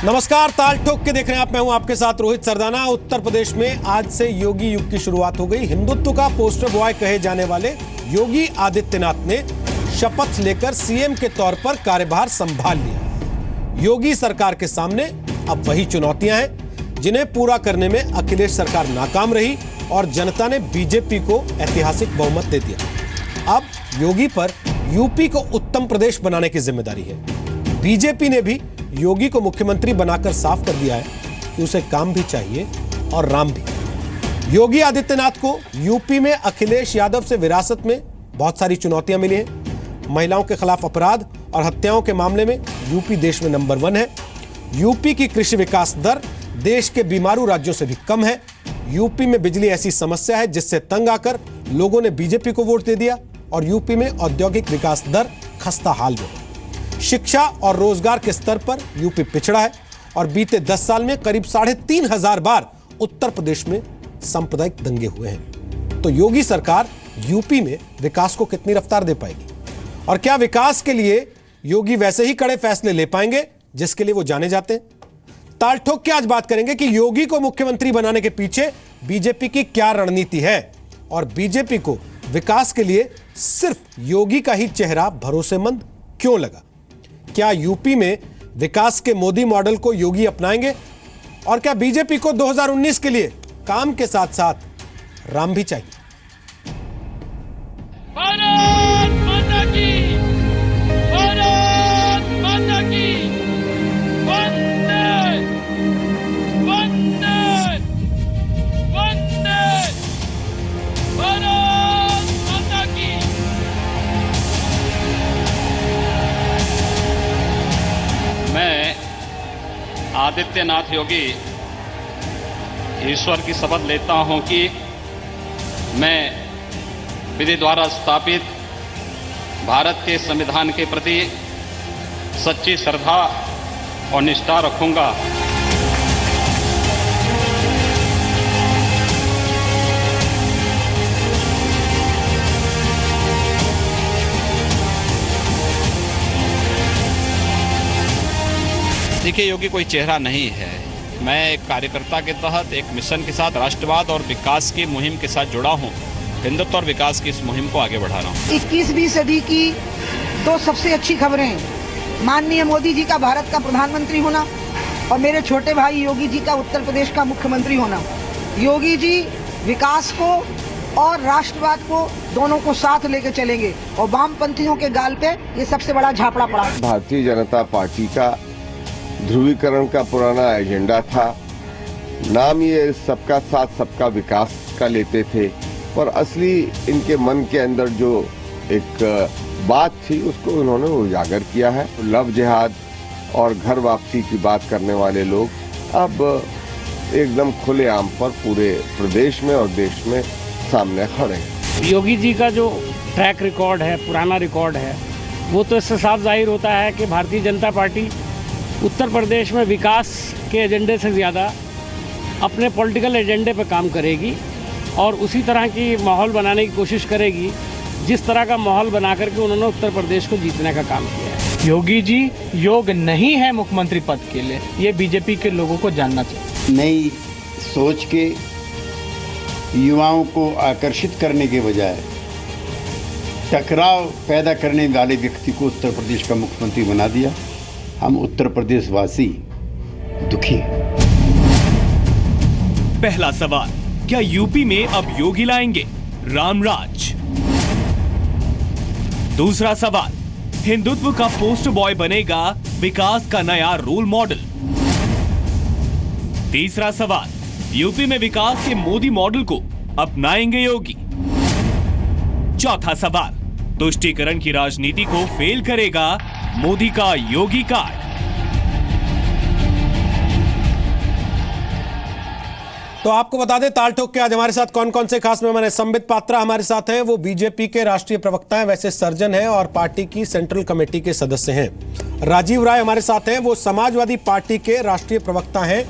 नमस्कार, ताल ठोक के देख रहे हैं आप। मैं हूं आपके साथ रोहित सरदाना। उत्तर प्रदेश में आज से योगी युग की शुरुआत हो गई। हिंदुत्व का पोस्टर बॉय कहे जाने वाले योगी आदित्यनाथ ने शपथ लेकर सीएम के तौर पर कार्यभार संभाल लिया। योगी सरकार के सामने अब वही चुनौतियां हैं जिन्हें पूरा करने में अखिलेश सरकार नाकाम रही और जनता ने बीजेपी को ऐतिहासिक बहुमत दे दिया। अब योगी पर यूपी को उत्तम प्रदेश बनाने की जिम्मेदारी है। बीजेपी ने भी योगी को मुख्यमंत्री बनाकर साफ कर दिया है कि उसे काम भी चाहिए और राम भी। योगी आदित्यनाथ को यूपी में अखिलेश यादव से विरासत में बहुत सारी चुनौतियां मिली हैं। महिलाओं के खिलाफ अपराध और हत्याओं के मामले में यूपी देश में नंबर 1 है। यूपी की कृषि विकास दर देश के बीमारू राज्यों से भी कम है। यूपी में बिजली ऐसी समस्या है जिससे तंग आकर लोगों ने बीजेपी को वोट दे दिया और यूपी में औद्योगिक विकास दर खस्ता हाल में है। शिक्षा और रोजगार के स्तर पर यूपी पिछड़ा है और बीते 10 साल में करीब 3,500 बार उत्तर प्रदेश में सांप्रदायिक दंगे हुए हैं। तो योगी सरकार यूपी में विकास को कितनी रफ्तार दे पाएगी और क्या विकास के लिए योगी वैसे ही कड़े फैसले ले पाएंगे जिसके लिए वो जाने जाते हैं? ताल ठोक के आज बात करेंगे कि योगी को मुख्यमंत्री बनाने के पीछे बीजेपी की क्या रणनीति है और बीजेपी को विकास के लिए सिर्फ योगी का ही चेहरा भरोसेमंद क्यों लगा। क्या यूपी में विकास के मोदी मॉडल को योगी अपनाएंगे और क्या बीजेपी को 2019 के लिए काम के साथ साथ राम भी चाहिए? भारत माता की, भारत माता की, वंदे वंदे वंदे, भारत माता की। मैं आदित्यनाथ योगी ईश्वर की शपथ लेता हूं कि मैं विधि द्वारा स्थापित भारत के संविधान के प्रति सच्ची श्रद्धा और निष्ठा रखूंगा। देखिए, योगी कोई चेहरा नहीं है। मैं एक कार्यकर्ता के तहत एक मिशन के साथ राष्ट्रवाद और विकास की मुहिम के साथ जुड़ा हूं। हिंदुत्व और विकास की इस मुहिम को आगे बढ़ा रहा हूं। 21वीं सदी की 2 सबसे अच्छी खबरें, माननीय मोदी जी का भारत का प्रधानमंत्री होना और मेरे छोटे भाई योगी जी का उत्तर प्रदेश का मुख्यमंत्री होना। योगी जी विकास को और राष्ट्रवाद को दोनों को साथ लेके चलेंगे और वामपंथियों के गाल पे ये सबसे बड़ा झापड़ा पड़ा। भारतीय जनता पार्टी का ध्रुवीकरण का पुराना एजेंडा था। नाम ये सबका साथ सबका विकास का लेते थे और असली इनके मन के अंदर जो एक बात थी उसको उन्होंने उजागर किया है। लव जिहाद और घर वापसी की बात करने वाले लोग अब एकदम खुलेआम पर पूरे प्रदेश में और देश में सामने खड़े हैं। योगी जी का जो ट्रैक रिकॉर्ड है, पुराना रिकॉर्ड है, वो तो इससे साफ जाहिर होता है कि भारतीय जनता पार्टी उत्तर प्रदेश में विकास के एजेंडे से ज़्यादा अपने पॉलिटिकल एजेंडे पर काम करेगी और उसी तरह की माहौल बनाने की कोशिश करेगी जिस तरह का माहौल बना करके उन्होंने उत्तर प्रदेश को जीतने का काम किया है। योगी जी योग्य नहीं है मुख्यमंत्री पद के लिए, ये बीजेपी के लोगों को जानना चाहिए। नई सोच के युवाओं को आकर्षित करने के बजाय टकराव पैदा करने वाले व्यक्ति को उत्तर प्रदेश का मुख्यमंत्री बना दिया। हम उत्तर प्रदेश वासी दुखी हैं। पहला सवाल, क्या यूपी में अब योगी लाएंगे रामराज? दूसरा सवाल, हिंदुत्व का पोस्टर बॉय बनेगा विकास का नया रोल मॉडल? तीसरा सवाल, यूपी में विकास के मोदी मॉडल को अपनाएंगे योगी? चौथा सवाल, तुष्टीकरण की राजनीति को फेल करेगा मोदी का योगी कार्ड? तो आपको बता दें ताल ठोक के आज हमारे साथ कौन कौन से खास मेहमान हैं। संबित पात्रा हमारे साथ हैं, वो बीजेपी के राष्ट्रीय प्रवक्ता हैं, वैसे सर्जन हैं और पार्टी की सेंट्रल कमेटी के सदस्य हैं। राजीव राय हमारे साथ हैं, वो समाजवादी पार्टी के राष्ट्रीय प्रवक्ता हैं।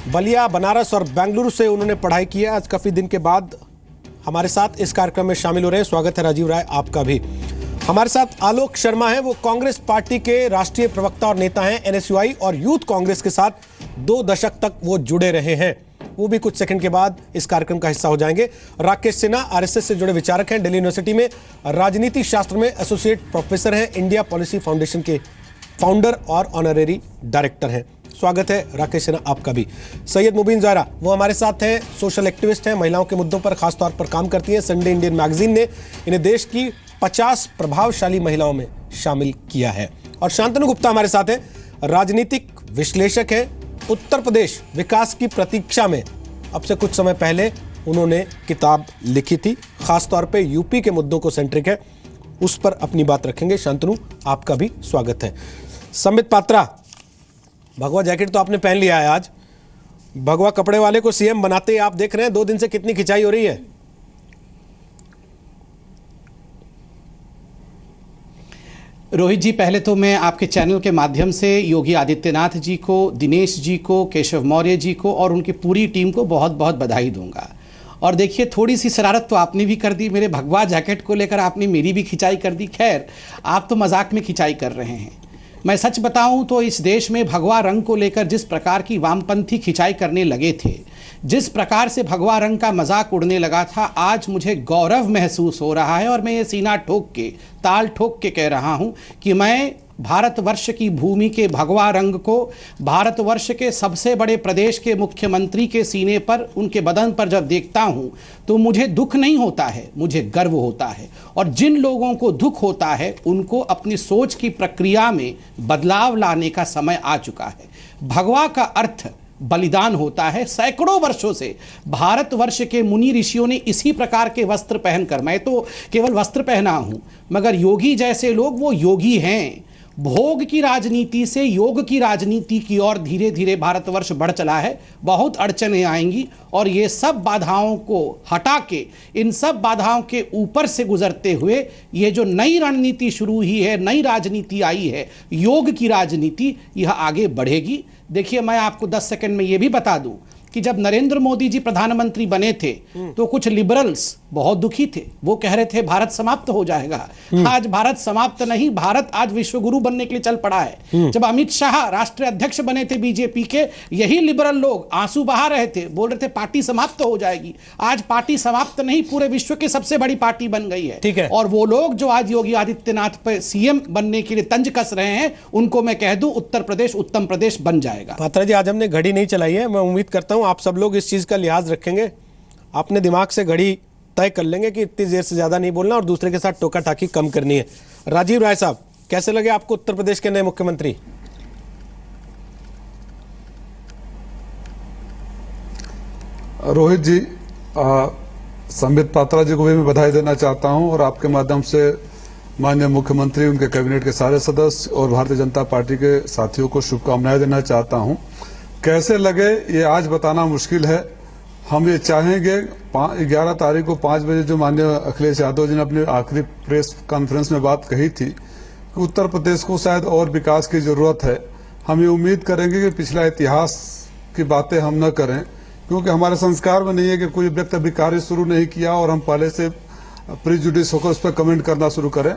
बलिया, बनारस और बेंगलुरु से उन्होंने पढ़ाई की है। आज काफी दिन के बाद हमारे साथ इस कार्यक्रम में शामिल हो रहे हैं। स्वागत है राजीव राय आपका भी। हमारे साथ आलोक शर्मा है, वो कांग्रेस पार्टी के राष्ट्रीय प्रवक्ता और नेता हैं। एनएसयूआई और यूथ कांग्रेस के साथ 2 दशक तक वो जुड़े रहे हैं। वो भी कुछ सेकंड के बाद इस कार्यक्रम का हिस्सा हो जाएंगे। राकेश सिन्हा आरएसएस से जुड़े विचारक हैं, दिल्ली यूनिवर्सिटी में राजनीति शास्त्र में एसोसिएट प्रोफेसर हैं, इंडिया पॉलिसी फाउंडेशन के फाउंडर और ऑनरेरी डायरेक्टर हैं। स्वागत है राकेश सिन्हा आपका भी। सैयद मुबीन ज़ाहरा वो हमारे साथ हैं, सोशल एक्टिविस्ट हैं, महिलाओं के मुद्दों पर खासतौर पर काम करती हैं। संडे इंडियन मैगजीन ने इन्हें देश की 50 प्रभावशाली महिलाओं में शामिल किया है। और शांतनु गुप्ता हमारे साथ हैं, राजनीतिक विश्लेषक हैं। उत्तर प्रदेश विकास की प्रतीक्षा में अब से कुछ समय पहले उन्होंने किताब लिखी थी, खासतौर पे यूपी के मुद्दों को सेंट्रिक है, उस पर अपनी बात रखेंगे। शांतनु आपका भी स्वागत है। संबित पात्रा, भगवा जैकेट तो आपने पहन लिया है आज, भगवा कपड़े वाले को सीएम बनाते ही आप देख रहे हैं 2 दिन से कितनी खिंचाई हो रही है। रोहित जी, पहले तो मैं आपके चैनल के माध्यम से योगी आदित्यनाथ जी को, दिनेश जी को, केशव मौर्य जी को और उनकी पूरी टीम को बहुत बहुत बधाई दूंगा। और देखिए, थोड़ी सी शरारत तो आपने भी कर दी, मेरे भगवा जैकेट को लेकर आपने मेरी भी खिंचाई कर दी। खैर, आप तो मजाक में खिंचाई कर रहे हैं। मैं सच बताऊं तो इस देश में भगवा रंग को लेकर जिस प्रकार की वामपंथी खिंचाई करने लगे थे, जिस प्रकार से भगवा रंग का मजाक उड़ने लगा था, आज मुझे गौरव महसूस हो रहा है। और मैं ये सीना ठोक के, ताल ठोक के कह रहा हूं कि मैं भारतवर्ष की भूमि के भगवा रंग को भारतवर्ष के सबसे बड़े प्रदेश के मुख्यमंत्री के सीने पर, उनके बदन पर जब देखता हूं तो मुझे दुख नहीं होता है, मुझे गर्व होता है। और जिन लोगों को दुख होता है उनको अपनी सोच की प्रक्रिया में बदलाव लाने का समय आ चुका है। भगवा का अर्थ बलिदान होता है। सैकड़ों वर्षों से भारतवर्ष के मुनि ऋषियों ने इसी प्रकार के वस्त्र पहनकर, मैं तो केवल वस्त्र पहना हूं, मगर योगी जैसे लोग वो योगी हैं। भोग की राजनीति से योग की राजनीति की ओर धीरे धीरे भारतवर्ष बढ़ चला है। बहुत अड़चनें आएंगी और ये सब बाधाओं को हटा के, इन सब बाधाओं के ऊपर से गुजरते हुए ये जो नई रणनीति शुरू हुई है, नई राजनीति आई है, योग की राजनीति, यह आगे बढ़ेगी। देखिए, मैं आपको 10 सेकंड में ये भी बता दूं कि जब नरेंद्र मोदी जी प्रधानमंत्री बने थे तो कुछ लिबरल्स बहुत दुखी थे। वो कह रहे थे भारत समाप्त हो जाएगा। आज भारत समाप्त नहीं, भारत आज विश्वगुरु बनने के लिए चल पड़ा है। जब अमित शाह राष्ट्रीय अध्यक्ष बने थे बीजेपी के, यही लिबरल लोग आंसू बहा रहे थे, बोल रहे थे पार्टी समाप्त हो जाएगी। आज पार्टी समाप्त नहीं, पूरे विश्व की सबसे बड़ी पार्टी बन गई है। ठीक है। और वो लोग जो आज योगी आदित्यनाथ पर सीएम बनने के लिए तंज कस रहे हैं, उनको मैं कह दूं उत्तर प्रदेश उत्तम प्रदेश बन जाएगा। पात्रा जी, आज हमने घड़ी नहीं चलाई है। मैं उम्मीद करता हूं आप सब लोग इस चीज का लिहाज रखेंगे, अपने दिमाग से घड़ी तय कर लेंगे कि इतनी देर से ज्यादा नहीं बोलना और दूसरे के साथ टोका टाकी कम करनी है। राजीव राय साहब, कैसे लगे आपको उत्तर प्रदेश के नए मुख्यमंत्री? रोहित जी, संबित पात्रा जी को भी मैं बधाई देना चाहता हूं और आपके माध्यम से माननीय मुख्यमंत्री, उनके कैबिनेट के सारे सदस्य और भारतीय जनता पार्टी के साथियों को शुभकामनाएं देना चाहता हूं। कैसे लगे ये आज बताना मुश्किल है। हम ये चाहेंगे 11 तारीख को 5 बजे जो माननीय अखिलेश यादव जी ने अपनी आखिरी प्रेस कॉन्फ्रेंस में बात कही थी कि उत्तर प्रदेश को शायद और विकास की जरूरत है। हम ये उम्मीद करेंगे कि पिछला इतिहास की बातें हम न करें, क्योंकि हमारे संस्कार में नहीं है कि कोई व्यक्ति अभी कार्य शुरू नहीं किया और हम पहले से प्रीजुडिस होकर उस पर कमेंट करना शुरू करें।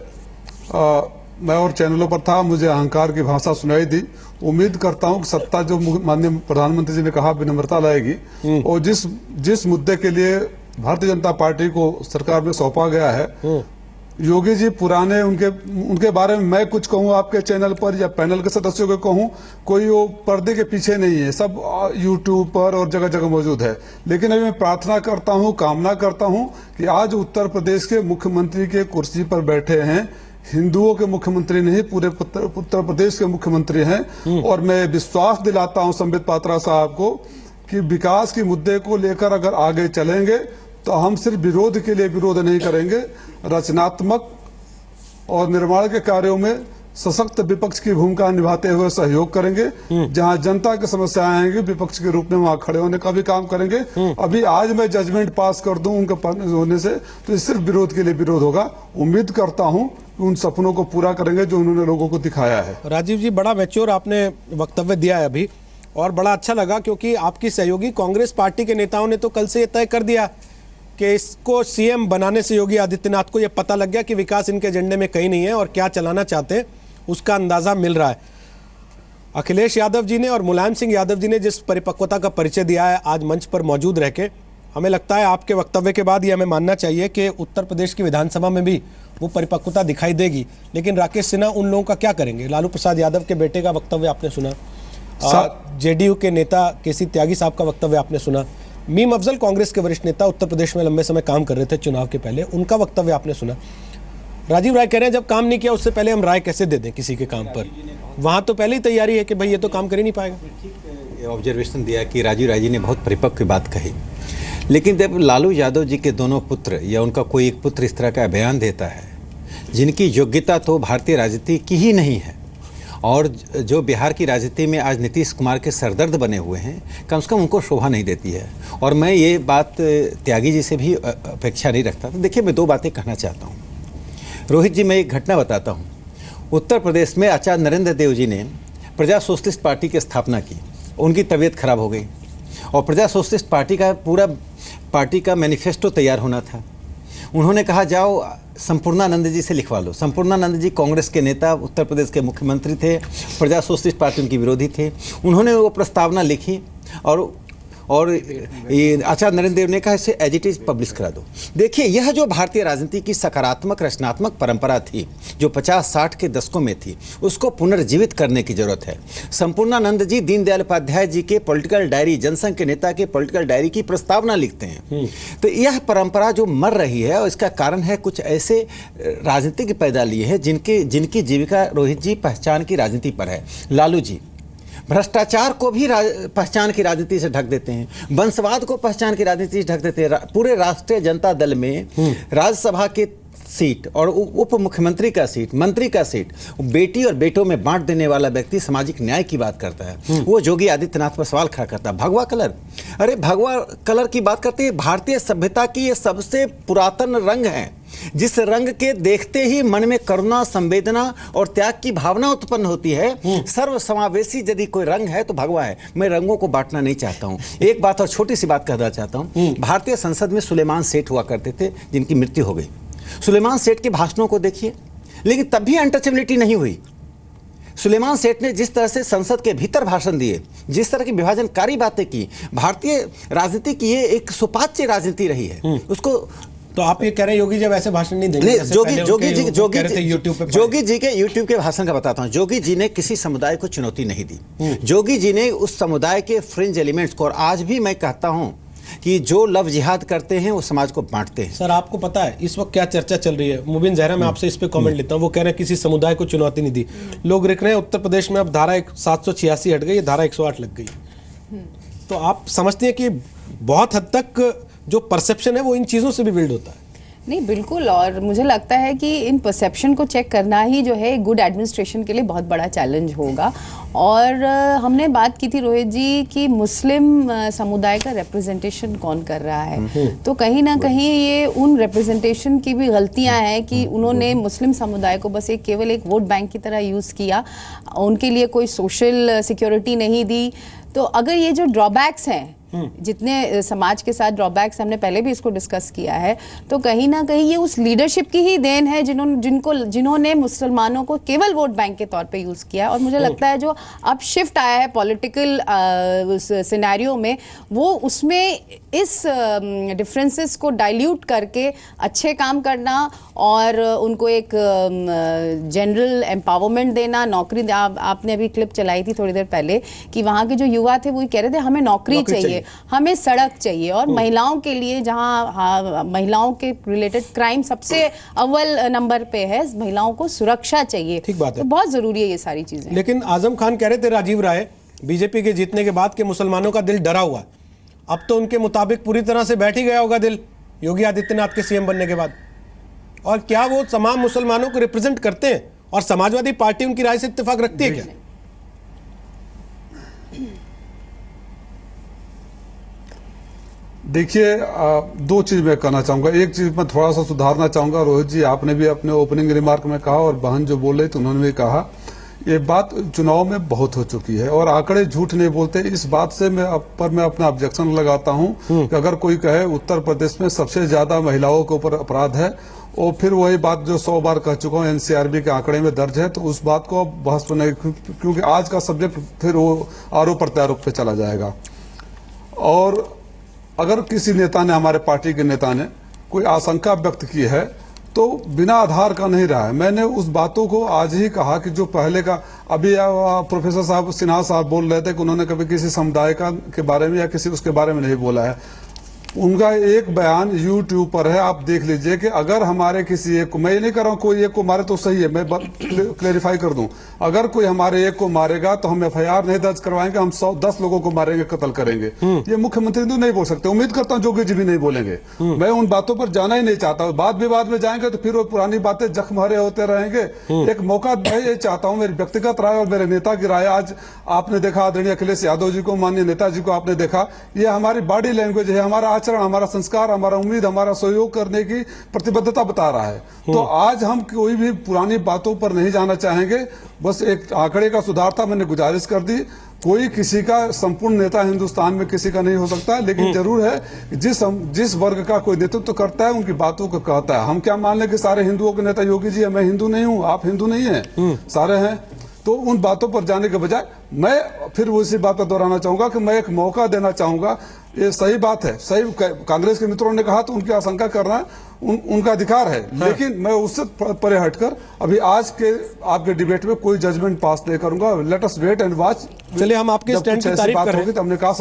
मैं और चैनलों पर था, मुझे अहंकार की भाषा सुनाई दी। उम्मीद करता हूं कि सत्ता जो माननीय प्रधानमंत्री जी ने कहा विनम्रता लाएगी और जिस मुद्दे के लिए भारतीय जनता पार्टी को सरकार में सौंपा गया है, योगी जी पुराने उनके बारे में मैं कुछ कहूं आपके चैनल पर या पैनल के सदस्यों को कहूं, कोई वो पर्दे के पीछे नहीं है, सब यूट्यूब पर और जगह जगह मौजूद है। लेकिन अभी मैं प्रार्थना करता हूं, कामना करता हूं कि आज उत्तर प्रदेश के मुख्यमंत्री के कुर्सी पर बैठे हैं हिंदुओं के मुख्यमंत्री नहीं, पूरे उत्तर प्रदेश के मुख्यमंत्री हैं। और मैं विश्वास दिलाता हूं संबित पात्रा साहब को कि विकास के मुद्दे को लेकर अगर आगे चलेंगे तो हम सिर्फ विरोध के लिए विरोध नहीं करेंगे, रचनात्मक और निर्माण के कार्यों में सशक्त विपक्ष की भूमिका निभाते हुए सहयोग करेंगे। जहां जनता की समस्याएं आएंगी, विपक्ष के रूप में वहां खड़े होने का भी काम करेंगे। अभी आज मैं जजमेंट पास कर दूं उनके होने से, तो ये सिर्फ विरोध के लिए विरोध होगा। उम्मीद करता हूं कि उन सपनों को पूरा करेंगे जो उन्होंने लोगों को दिखाया है। राजीव जी, बड़ा मैच्योर आपने वक्तव्य दिया है अभी, और बड़ा अच्छा लगा क्योंकि आपकी सहयोगी कांग्रेस पार्टी के नेताओं ने तो कल से ये तय कर दिया कि इसको सीएम बनाने से योगी आदित्यनाथ को यह पता लग गया कि विकास इनके एजेंडे में कहीं नहीं है और क्या चलाना चाहते हैं उसका अंदाजा मिल रहा है। अखिलेश यादव जी ने और मुलायम सिंह यादव जी ने जिस परिपक्वता का परिचय दिया है आज मंच पर मौजूद रह के, हमें लगता है आपके वक्तव्य के बाद ये हमें मानना चाहिए कि उत्तर प्रदेश की विधानसभा में भी वो परिपक्वता दिखाई देगी। लेकिन राकेश सिन्हा उन लोगों का क्या करेंगे? लालू प्रसाद यादव के बेटे का वक्तव्य आपने सुना, जेडीयू के नेता केसी त्यागी साहब का वक्तव्य आपने सुना, मीम अफजल कांग्रेस के वरिष्ठ नेता उत्तर प्रदेश में लंबे समय काम कर रहे थे चुनाव के पहले, उनका वक्तव्य आपने सुना। राजीव राय कह रहे हैं जब काम नहीं किया उससे पहले हम राय कैसे दे दें किसी के काम पर? वहां तो पहले ही तैयारी है कि भाई ये तो काम कर ही नहीं पाएगा। ऑब्जर्वेशन दिया कि राजीव राय जी ने बहुत परिपक्व बात कही, लेकिन जब लालू यादव जी के दोनों पुत्र या उनका कोई एक पुत्र इस तरह का बयान देता है जिनकी योग्यता तो भारतीय राजनीति की ही नहीं है और जो बिहार की राजनीति में आज नीतीश कुमार के सरदर्द बने हुए हैं, कम से कम उनको शोभा नहीं देती है। और मैं ये बात त्यागी जी से भी अपेक्षा नहीं रखता। तो देखिए, मैं दो बातें कहना चाहता हूँ। रोहित जी, मैं एक घटना बताता हूँ। उत्तर प्रदेश में आचार्य नरेंद्र देव जी ने प्रजा सोशलिस्ट पार्टी की स्थापना की, उनकी तबीयत खराब हो गई और प्रजा सोशलिस्ट पार्टी का पूरा पार्टी का मैनिफेस्टो तैयार होना था। उन्होंने कहा जाओ संपूर्णानंद जी से लिखवा लो। संपूर्णानंद जी कांग्रेस के नेता, उत्तर प्रदेश के मुख्यमंत्री थे, प्रजा सोशलिस्ट पार्टी उनकी विरोधी थे। उन्होंने वो प्रस्तावना लिखी और ये आचार्य नरेंद्र देव ने कहा इसे एज इट इज पब्लिश करा दो। देखिए, यह जो भारतीय राजनीति की सकारात्मक रचनात्मक परंपरा थी जो 50-60 के दशकों में थी, उसको पुनर्जीवित करने की जरूरत है। संपूर्णानंद जी दीनदयाल उपाध्याय जी के पॉलिटिकल डायरी, जनसंघ के नेता के पॉलिटिकल डायरी की प्रस्तावना लिखते हैं। तो यह परंपरा जो मर रही है और इसका कारण है कुछ ऐसे राजनीतिक पैदा लिए हैं जिनकी जीविका रोहित जी पहचान की राजनीति पर है। लालू जी भ्रष्टाचार को भी पहचान की राजनीति से ढक देते हैं, वंशवाद को पहचान की राजनीति से ढक देते हैं। पूरे राष्ट्रीय जनता दल में राज्यसभा की सीट और उप मुख्यमंत्री का सीट, मंत्री का सीट बेटी और बेटों में बांट देने वाला व्यक्ति सामाजिक न्याय की बात करता है। वो योगी आदित्यनाथ पर सवाल खड़ा करता है। भगवा कलर, अरे भगवा कलर की बात करते हैं। भारतीय सभ्यता की ये सबसे पुरातन रंग है जिस रंग के देखते ही मन में करुणा, संवेदना और त्याग की भावना उत्पन्न होती है। सर्व समावेशी यदि कोई रंग है तो भगवा है। मैं रंगों को बांटना नहीं चाहता हूं। एक बात और छोटी सी बात कहना चाहता हूं। भारतीय संसद में सुलेमान सेठ हुआ करते थे जिनकी मृत्यु हो गई। सुलेमान सेठ के भाषणों को देखिए, लेकिन तब भी अनटचेबिलिटी नहीं हुई। सुलेमान सेठ ने जिस तरह से संसद के भीतर भाषण दिए, जिस तरह की विभाजनकारी बातें की, भारतीय राजनीति की ये एक सुपाच्य राजनीति रही है। उसको तो आप ये कह रहे हैं योगी जब ऐसे भाषण नहीं देंगे? जोगी जी के यूट्यूब के भाषण का बताता हूं। जोगी जी ने किसी समुदाय को चुनौती नहीं दी। जोगी जी ने उस समुदाय के फ्रिंज एलिमेंट्स को, और आज भी मैं कहता हूं कि जो लव जिहाद करते हैं वो समाज को बांटते हैं। सर, आपको पता है इस वक्त क्या चर्चा चल रही है? मुबीन जहरा, मैं आपसे इस पे कमेंट लेता हूं। वो कह रहे हैं किसी समुदाय को चुनौती नहीं दी। लोग लिख रहे हैं उत्तर प्रदेश में अब धारा 786 हट गई, धारा 108 लग गई। तो आप समझते हैं कि बहुत हद तक जो परसेप्शन है वो इन चीज़ों से भी बिल्ड होता है? नहीं, बिल्कुल। और मुझे लगता है कि इन परसेप्शन को चेक करना ही जो है गुड एडमिनिस्ट्रेशन के लिए बहुत बड़ा चैलेंज होगा। और हमने बात की थी रोहित जी कि मुस्लिम समुदाय का रिप्रेजेंटेशन कौन कर रहा है, तो कहीं ना कहीं ये उन रिप्रेजेंटेशन की भी गलतियां हैं कि उन्होंने मुस्लिम समुदाय को बस केवल एक वोट बैंक की तरह यूज़ किया, उनके लिए कोई सोशल सिक्योरिटी नहीं दी। तो अगर ये जो ड्रॉबैक्स हैं, जितने समाज के साथ ड्रॉबैक्स, हमने पहले भी इसको डिस्कस किया है, तो कहीं ना कहीं ये उस लीडरशिप की ही देन है जिन्होंने मुसलमानों को केवल वोट बैंक के तौर पे यूज़ किया। और मुझे लगता है जो अब शिफ्ट आया है पॉलिटिकल सिनेरियो में, वो उसमें इस डिफरेंसेस को डाइल्यूट करके अच्छे काम करना और उनको एक जनरल एम्पावरमेंट देना, नौकरी। आपने अभी क्लिप चलाई थी थोड़ी देर पहले कि वहाँ के जो युवा थे वो कह रहे थे हमें नौकरी चाहिए, हमें सड़क चाहिए। और महिलाओं के लिए जहां महिलाओं के रिलेटेड क्राइम सबसे अव्वल नंबर पे है, महिलाओं को सुरक्षा चाहिए। ठीक बात है, तो बहुत जरूरी है ये सारी चीजें। लेकिन आजम खान कह रहे थे राजीव राय बीजेपी के जीतने के बाद कि मुसलमानों का दिल डरा हुआ है। अब तो उनके मुताबिक पूरी तरह से बैठ ही गया होगा दिल योगी आदित्यनाथ के सीएम बनने के बाद। और क्या वो तमाम मुसलमानों को रिप्रेजेंट करते हैं और समाजवादी पार्टी उनकी राय से इत्तेफाक रखती है क्या? देखिए, दो चीज़ मैं कहना चाहूँगा। एक चीज़ मैं थोड़ा सा सुधारना चाहूँगा। रोहित जी, आपने भी अपने ओपनिंग रिमार्क में कहा और बहन जो बोल रही थी उन्होंने भी कहा, ये बात चुनाव में बहुत हो चुकी है और आंकड़े झूठ नहीं बोलते। इस बात से मैं अपना ऑब्जेक्शन लगाता हूं कि अगर कोई कहे उत्तर प्रदेश में सबसे ज्यादा महिलाओं के ऊपर अपराध है और फिर वही बात जो 100 बार कह चुका हूं एनसीआरबी के आंकड़े में दर्ज है, तो उस बात को बहस में नहीं, क्योंकि आज का सब्जेक्ट फिर वो आरोप प्रत्यारोप पे चला जाएगा। और अगर किसी नेता ने, हमारे पार्टी के नेता ने कोई आशंका व्यक्त की है तो बिना आधार का नहीं रहा है। मैंने उस बातों को आज ही कहा कि जो पहले का, अभी प्रोफेसर साहब सिन्हा साहब बोल रहे थे कि उन्होंने कभी किसी समुदाय के बारे में या किसी उसके बारे में नहीं बोला है। उनका एक बयान YouTube पर है, आप देख लीजिए कि अगर हमारे किसी एक को, मैं ये नहीं कर रहा हूं कोई एक को मारे तो सही है, मैं क्लेरिफाई कर दूं, अगर कोई हमारे एक को मारेगा तो हम FIR नहीं दर्ज करवाएंगे, हम 110 लोगों को मारेंगे, कत्ल करेंगे। ये मुख्यमंत्री तो नहीं बोल सकते, उम्मीद करता हूं जोगी जी भी नहीं बोलेंगे। मैं उन बातों पर जाना ही नहीं चाहता। बात विवाद में जाएंगे तो फिर वो पुरानी बातें जख्म हरे होते रहेंगे। एक मौका मैं ये चाहता हूँ, मेरी व्यक्तिगत राय और मेरे नेता की राय, आज आपने देखा आदरणीय अखिलेश यादव जी को, माननीय नेताजी को आपने देखा, ये हमारी बॉडी लैंग्वेज है, हमारा आचरण, हमारा संस्कार, हमारा उम्मीद, हमारा सहयोग करने की प्रतिबद्धता बता रहा है। तो आज हम कोई भी पुरानी बातों पर नहीं जाना चाहेंगे। बस एक आंकड़े का सुधार था, मैंने गुजारिश कर दी। कोई किसी का संपूर्ण नेता हिंदुस्तान में किसी का नहीं हो सकता, लेकिन जरूर है जिस वर्ग का कोई नेतृत्व करता है उनकी बातों को कहता है। हम क्या मान लें कि सारे हिंदुओं के नेता योगी जी है? मैं हिंदू नहीं हूं, आप हिंदू नहीं हैं, सारे हैं। तो उन बातों पर जाने के बजाय मैं फिर उसी बात पर दोहराना चाहूंगा कि मैं एक मौका देना चाहूंगा। ये सही बात है, सही कांग्रेस के मित्रों ने कहा तो उनकी आशंका करना उनका अधिकार है, लेकिन मैं उससे परे हटकर अभी आज के आपके डिबेट में कोई जजमेंट पास नहीं करूंगा। Let us wait and watch. चलिए, हम आपके स्टैंड की तारीफ कर रहे हैं। हमने कहा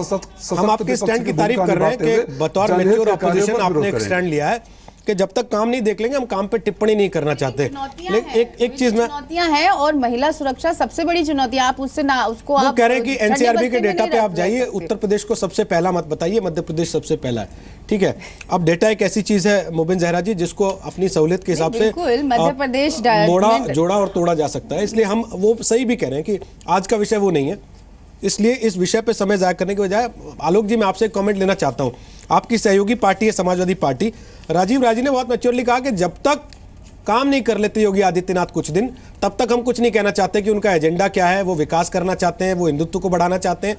हम आपके स्टैंड की तारीफ कर रहे हैं कि बतौर मैच्योर ऑपोजिशन आपने एक स्टैंड लिया है कि जब तक काम नहीं देख लेंगे हम काम पे टिप्पणी नहीं करना चाहते। लेकिन एक चीज में चुनौतियां हैं और महिला सुरक्षा सबसे बड़ी चुनौती। आप उससे ना उसको आप कह रहे हैं कि एनसीआरबी के डेटा पे आप जाइए, उत्तर प्रदेश को सबसे पहला मत बताइए, मध्य प्रदेश सबसे पहला है। ठीक है, अब डेटा एक ऐसी चीज है मुबिन जहरा जी जिसको अपनी सहूलियत के हिसाब से मध्य प्रदेश मोड़ा, जोड़ा और तोड़ा जा सकता है। इसलिए हम वो सही भी कह रहे हैं कि आज का विषय वो नहीं है, इसलिए इस विषय पे समय जाया करने के बजाय आलोक जी मैं आपसे एक कमेंट लेना चाहता हूं। आपकी सहयोगी पार्टी है समाजवादी पार्टी, राजीव राजी ने बहुत मैच्योरली कहा कि जब तक काम नहीं कर लेते योगी आदित्यनाथ कुछ दिन, तब तक हम कुछ नहीं कहना चाहते कि उनका एजेंडा क्या है, वो विकास करना चाहते हैं, वो हिंदुत्व को बढ़ाना चाहते हैं।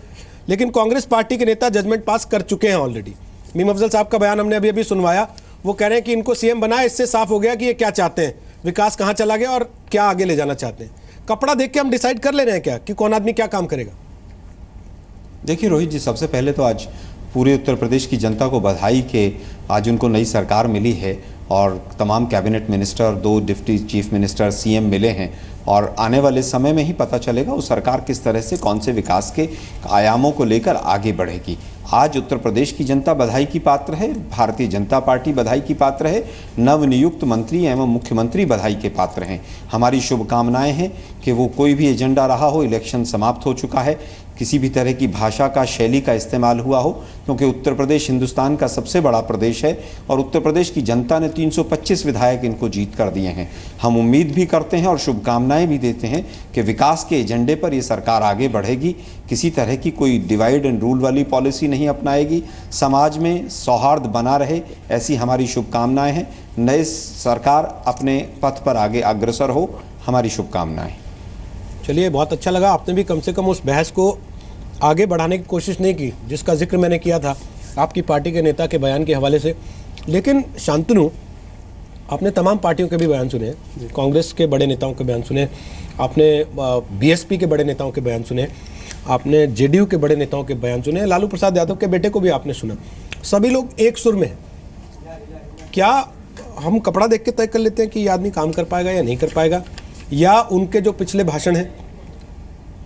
लेकिन कांग्रेस पार्टी के नेता जजमेंट पास कर चुके हैं ऑलरेडी। मीम अफजल साहब का बयान हमने अभी सुनवाया, वो कह रहे हैं कि इनको सीएम बनाए, इससे साफ हो गया कि ये क्या चाहते हैं, विकास कहाँ चला गया और क्या आगे ले जाना चाहते हैं। कपड़ा देख के हम डिसाइड कर ले रहे हैं क्या कि कौन आदमी क्या काम करेगा? देखिए रोहित जी, सबसे पहले तो आज पूरे उत्तर प्रदेश की जनता को बधाई कि आज उनको नई सरकार मिली है और तमाम cabinet minister, 2 deputy chief minister, CM मिले हैं और आने वाले समय में ही पता चलेगा वो सरकार किस तरह से कौन से विकास के आयामों को लेकर आगे बढ़ेगी। आज उत्तर प्रदेश की जनता बधाई की पात्र है, भारतीय जनता पार्टी बधाई की पात्र है, नवनियुक्त मंत्री एवं मुख्यमंत्री बधाई के पात्र हैं। हमारी शुभकामनाएं हैं कि वो कोई भी एजेंडा रहा हो, इलेक्शन समाप्त हो चुका है, किसी भी तरह की भाषा का, शैली का इस्तेमाल हुआ हो, क्योंकि उत्तर प्रदेश हिंदुस्तान का सबसे बड़ा प्रदेश है और उत्तर प्रदेश की जनता ने 325 विधायक इनको जीत कर दिए हैं। हम उम्मीद भी करते हैं और शुभकामनाएं भी देते हैं कि विकास के एजेंडे पर ये सरकार आगे बढ़ेगी, किसी तरह की कोई डिवाइड एंड रूल वाली पॉलिसी नहीं अपनाएगी, समाज में सौहार्द बना रहे, ऐसी हमारी शुभकामनाएं हैं। नई सरकार अपने पथ पर आगे अग्रसर हो, हमारी शुभकामनाएं। चलिए, बहुत अच्छा लगा, आपने भी कम से कम उस बहस को आगे बढ़ाने की कोशिश नहीं की जिसका जिक्र मैंने किया था आपकी पार्टी के नेता के बयान के हवाले से। लेकिन शांतनु, आपने तमाम पार्टियों के भी बयान सुने, कांग्रेस के बड़े नेताओं के बयान सुने, आपने बीएसपी के बड़े नेताओं के बयान सुने, आपने जेडीयू के बड़े नेताओं के बयान सुने, लालू प्रसाद यादव के बेटे को भी आपने सुना। सभी लोग एक सुर में हैं। क्या हम कपड़ा देख के तय कर लेते हैं कि ये आदमी काम कर पाएगा या नहीं कर पाएगा, या उनके जो पिछले भाषण हैं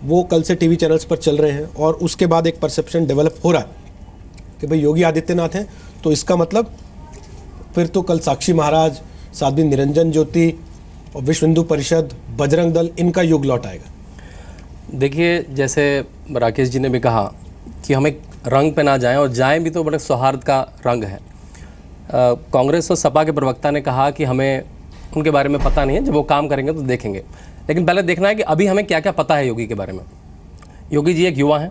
वो कल से टीवी चैनल्स पर चल रहे हैं और उसके बाद एक परसेप्शन डेवलप हो रहा है कि भाई योगी आदित्यनाथ हैं तो इसका मतलब फिर तो कल साक्षी महाराज, साध्वी निरंजन ज्योति और विश्व हिंदू परिषद, बजरंग दल, इनका युग लौट आएगा? देखिए, जैसे राकेश जी ने भी कहा कि हम एक रंग पे ना जाएं, और जाएं भी तो बड़े सौहार्द का रंग है। कांग्रेस और सपा के प्रवक्ता ने कहा कि हमें उनके बारे में पता नहीं है, जब वो काम करेंगे तो देखेंगे। लेकिन पहले देखना है कि अभी हमें क्या क्या पता है योगी के बारे में। योगी जी एक युवा हैं,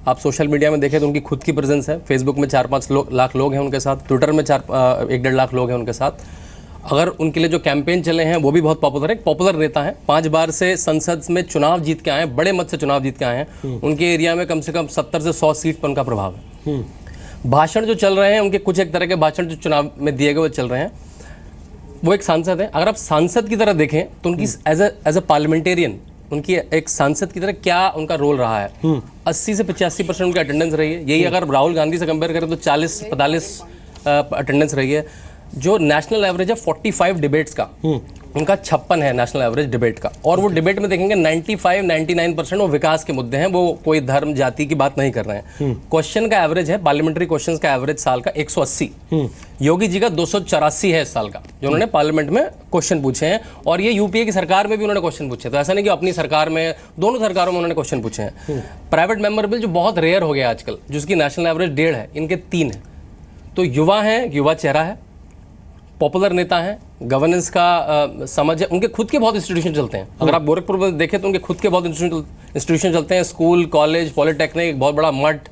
आप सोशल मीडिया में देखें तो उनकी खुद की प्रेजेंस है। फेसबुक में 4-5 लाख लोग हैं उनके साथ, ट्विटर में 1-1.5 लाख लोग हैं उनके साथ, अगर उनके लिए जो कैंपेन चले हैं वो भी बहुत पॉपुलर है, पॉपुलर नेता हैं, 5 बार से संसद में चुनाव जीत के आए हैं, बड़े मत से चुनाव जीत के आए हैं। उनके एरिया में कम से कम 70 से 100 सीट पर उनका प्रभाव है। भाषण जो चल रहे हैं उनके, कुछ एक तरह के भाषण जो चुनाव में दिए गए वो चल रहे हैं। वो एक सांसद है, अगर आप सांसद की तरह देखें तो उनकी एज ए पार्लियामेंटेरियन उनकी एक सांसद की तरह क्या उनका रोल रहा है। 80 से 85% उनकी अटेंडेंस रही है। यही अगर राहुल गांधी से कंपेयर करें तो 40-45 अटेंडेंस रही है। जो नेशनल एवरेज है 45 डिबेट्स का, उनका 56 है नेशनल एवरेज डिबेट का। और वो डिबेट में देखेंगे 95-99% वो विकास के मुद्दे हैं, वो कोई धर्म जाति की बात नहीं कर रहे हैं। क्वेश्चन का एवरेज है, पार्लियामेंट्री क्वेश्चंस का एवरेज साल का 180। योगी जी का 284 है इस साल का, जो उन्होंने पार्लियामेंट में क्वेश्चन पूछे हैं। और ये यूपीए की सरकार में भी उन्होंने क्वेश्चन पूछे, तो ऐसा नहीं कि अपनी सरकार में, दोनों सरकारों में उन्होंने क्वेश्चन पूछे हैं। प्राइवेट मेंबर बिल जो बहुत रेयर हो गया आजकल, जिसकी नेशनल एवरेज 1.5 है, इनके 3 है। तो युवा हैं, युवा चेहरा है, पॉपुलर नेता हैं, गवर्नेंस का समझ है, उनके खुद के बहुत इंस्टीट्यूशन चलते हैं। अगर आप गोरखपुर में देखें तो उनके खुद के बहुत इंस्टीट्यूशन चलते हैं, स्कूल, कॉलेज, पॉलिटेक्निक, एक बहुत बड़ा मठ।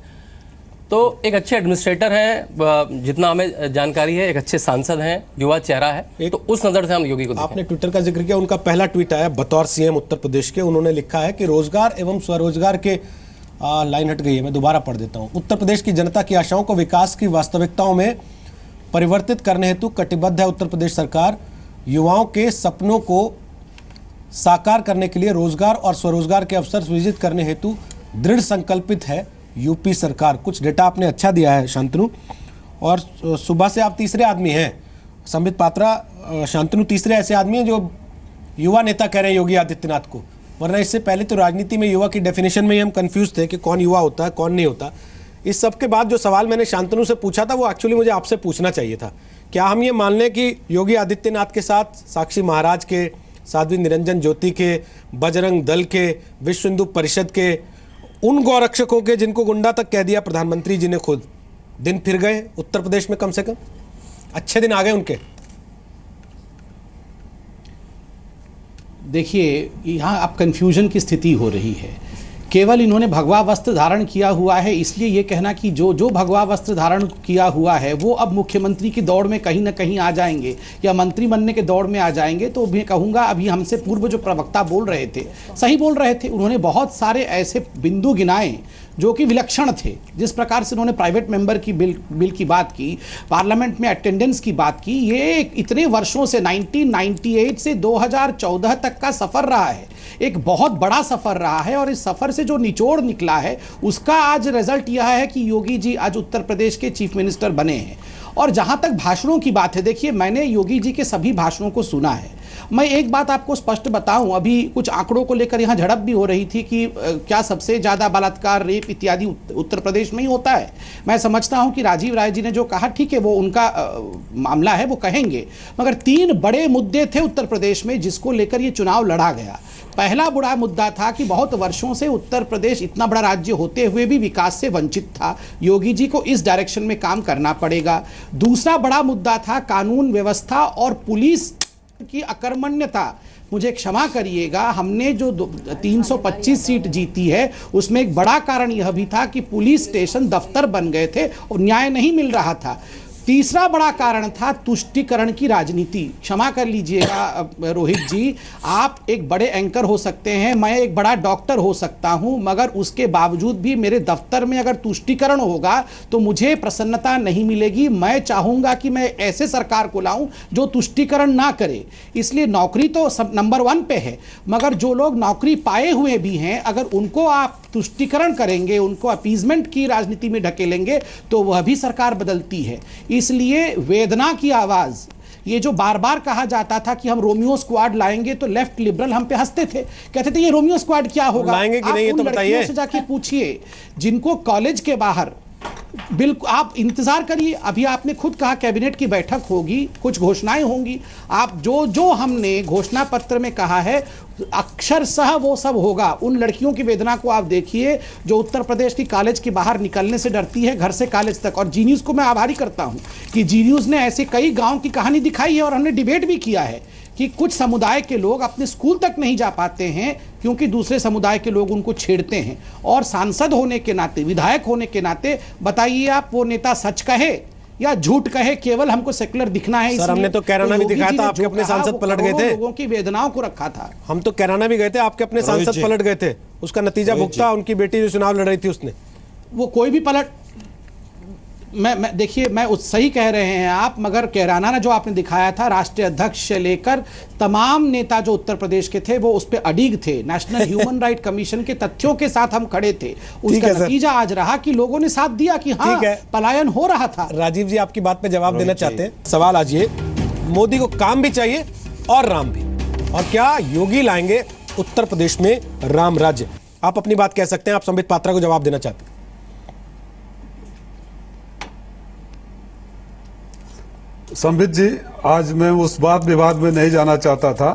तो एक अच्छे एडमिनिस्ट्रेटर हैं, जितना हमें जानकारी है, एक अच्छे सांसद हैं, युवा चेहरा है। तो उस नज़र से हम योगी को देखें। आपने ट्विटर का जिक्र किया, उनका पहला ट्वीट आया बतौर सीएम उत्तर प्रदेश के। उन्होंने लिखा है कि रोजगार एवं स्वरोजगार के लाइन हट गई है, मैं दोबारा पढ़ देता हूँ। उत्तर प्रदेश की जनता की आशाओं को विकास की वास्तविकताओं में परिवर्तित करने हेतु कटिबद्ध है उत्तर प्रदेश सरकार। युवाओं के सपनों को साकार करने के लिए रोजगार और स्वरोजगार के अवसर सृजित करने हेतु दृढ़ संकल्पित है यूपी सरकार। कुछ डेटा आपने अच्छा दिया है शांतनु, और सुबह से आप तीसरे आदमी हैं, संबित पात्रा, शांतनु तीसरे ऐसे आदमी हैं जो युवा नेता कह रहे हैं योगी आदित्यनाथ को। वरना इससे पहले तो राजनीति में युवा की डेफिनेशन में ही हम कंफ्यूज थे कि कौन युवा होता है, कौन नहीं होता। इस सब के बाद जो सवाल मैंने शांतनु से पूछा था वो एक्चुअली मुझे आपसे पूछना चाहिए था। क्या हम ये मान लें कि योगी आदित्यनाथ के साथ साक्षी महाराज के, साध्वी निरंजन ज्योति के, बजरंग दल के, विश्व हिंदू परिषद के, उन गौरक्षकों के जिनको गुंडा तक कह दिया प्रधानमंत्री जी ने खुद, दिन फिर गए उत्तर प्रदेश में? कम से कम अच्छे दिन आ गए उनके। देखिए, यहाँ अब कन्फ्यूजन की स्थिति हो रही है। केवल इन्होंने भगवा वस्त्र धारण किया हुआ है, इसलिए ये कहना कि जो भगवा वस्त्र धारण किया हुआ है वो अब मुख्यमंत्री की दौड़ में कहीं ना कहीं आ जाएंगे या मंत्री बनने के दौड़ में आ जाएंगे, तो मैं कहूँगा अभी हमसे पूर्व जो प्रवक्ता बोल रहे थे सही बोल रहे थे। उन्होंने बहुत सारे ऐसे बिंदु गिनाए जो कि विलक्षण थे। जिस प्रकार से उन्होंने प्राइवेट मेंबर की बिल की बात की, पार्लियामेंट में अटेंडेंस की बात की, ये इतने वर्षों से 1998 से 2014 तक का सफ़र रहा है, एक बहुत बड़ा सफ़र रहा है। और इस सफ़र से जो निचोड़ निकला है उसका आज रिजल्ट यह है कि योगी जी आज उत्तर प्रदेश के चीफ मिनिस्टर बने हैं। और जहाँ तक भाषणों की बात है, देखिए मैंने योगी जी के सभी भाषणों को सुना है। मैं एक बात आपको स्पष्ट बताऊं, अभी कुछ आंकड़ों को लेकर यहाँ झड़प भी हो रही थी कि क्या सबसे ज़्यादा बलात्कार, रेप इत्यादि उत्तर प्रदेश में ही होता है। मैं समझता हूं कि राजीव राय जी ने जो कहा ठीक है, वो उनका मामला है, वो कहेंगे। मगर 3 बड़े मुद्दे थे उत्तर प्रदेश में जिसको लेकर ये चुनाव लड़ा गया। पहला बड़ा मुद्दा था कि बहुत वर्षों से उत्तर प्रदेश इतना बड़ा राज्य होते हुए भी विकास से वंचित था, योगी जी को इस डायरेक्शन में काम करना पड़ेगा। दूसरा बड़ा मुद्दा था कानून व्यवस्था और पुलिस की अकर्मण्यता। मुझे क्षमा करिएगा, हमने जो 325 सीट जीती है उसमें एक बड़ा कारण यह भी था कि पुलिस स्टेशन दफ्तर बन गए थे और न्याय नहीं मिल रहा था। तीसरा बड़ा कारण था तुष्टीकरण की राजनीति। क्षमा कर लीजिएगा रोहित जी, आप एक बड़े एंकर हो सकते हैं, मैं एक बड़ा डॉक्टर हो सकता हूं, मगर उसके बावजूद भी मेरे दफ्तर में अगर तुष्टीकरण होगा तो मुझे प्रसन्नता नहीं मिलेगी। मैं चाहूँगा कि मैं ऐसे सरकार को लाऊं जो तुष्टीकरण ना करे। इसलिए नौकरी तो सब नंबर 1 पे है, मगर जो लोग नौकरी पाए हुए भी हैं अगर उनको आप तुष्टीकरण करेंगे, उनको अपीजमेंट की राजनीति में ढकेलेंगे तो वह भी सरकार बदलती है। इसलिए वेदना की आवाज़, ये जो बार बार कहा जाता था कि हम रोमियो स्क्वाड लाएंगे, तो लेफ्ट लिबरल हम पे हंसते थे, कहते थे ये रोमियो स्क्वाड क्या होगा, लाएंगे कि नहीं ये तो बताइए। से जाके पूछिए जिनको कॉलेज के बाहर, बिल्कुल आप इंतजार करिए। अभी आपने खुद कहा कैबिनेट की बैठक होगी, कुछ घोषणाएं होंगी। आप जो हमने घोषणा पत्र में कहा है अक्षरशः वो सब होगा। उन लड़कियों की वेदना को आप देखिए जो उत्तर प्रदेश की कॉलेज के बाहर निकलने से डरती है, घर से कॉलेज तक। और जी न्यूज़ को मैं आभारी करता हूं कि जी न्यूज़ ने ऐसे कई गांव की कहानी दिखाई है और हमने डिबेट भी किया है कि कुछ समुदाय के लोग अपने स्कूल तक नहीं जा पाते हैं क्योंकि दूसरे समुदाय के लोग उनको छेड़ते हैं। और सांसद होने के नाते, विधायक होने के नाते बताइए आप, वो नेता सच कहे या झूठ कहे केवल हमको सेक्युलर दिखना है। सर, हमने तो कैराना भी दिखाया था, आपके अपने सांसद पलट गए थे। लोगों की वेदनाओं को रखा था। हम तो कैराना भी गए थे, आपके अपने सांसद पलट गए थे, उसका नतीजा भुगता उनकी बेटी जो चुनाव लड़ रही थी उसने। वो कोई भी पलट, मैं देखिए, मैं सही कह रहे हैं आप, मगर कैराना ना जो आपने दिखाया था, राष्ट्रीय अध्यक्ष से लेकर तमाम नेता जो उत्तर प्रदेश के थे वो उस पर अडिग थे। नेशनल ह्यूमन राइट कमीशन के तथ्यों के साथ हम खड़े थे। उसका नतीजा आज रहा कि लोगों ने साथ दिया कि हाँ, पलायन हो रहा था। राजीव जी, आपकी बात पे जवाब देना चाहते हैं। सवाल आज ये, मोदी को काम भी चाहिए और राम भी, और क्या योगी लाएंगे उत्तर प्रदेश में राम राज्य? आप अपनी बात कह सकते हैं, आप संबित पात्रा को जवाब देना चाहते हैं। संबित जी, आज मैं उस बात विवाद में नहीं जाना चाहता था।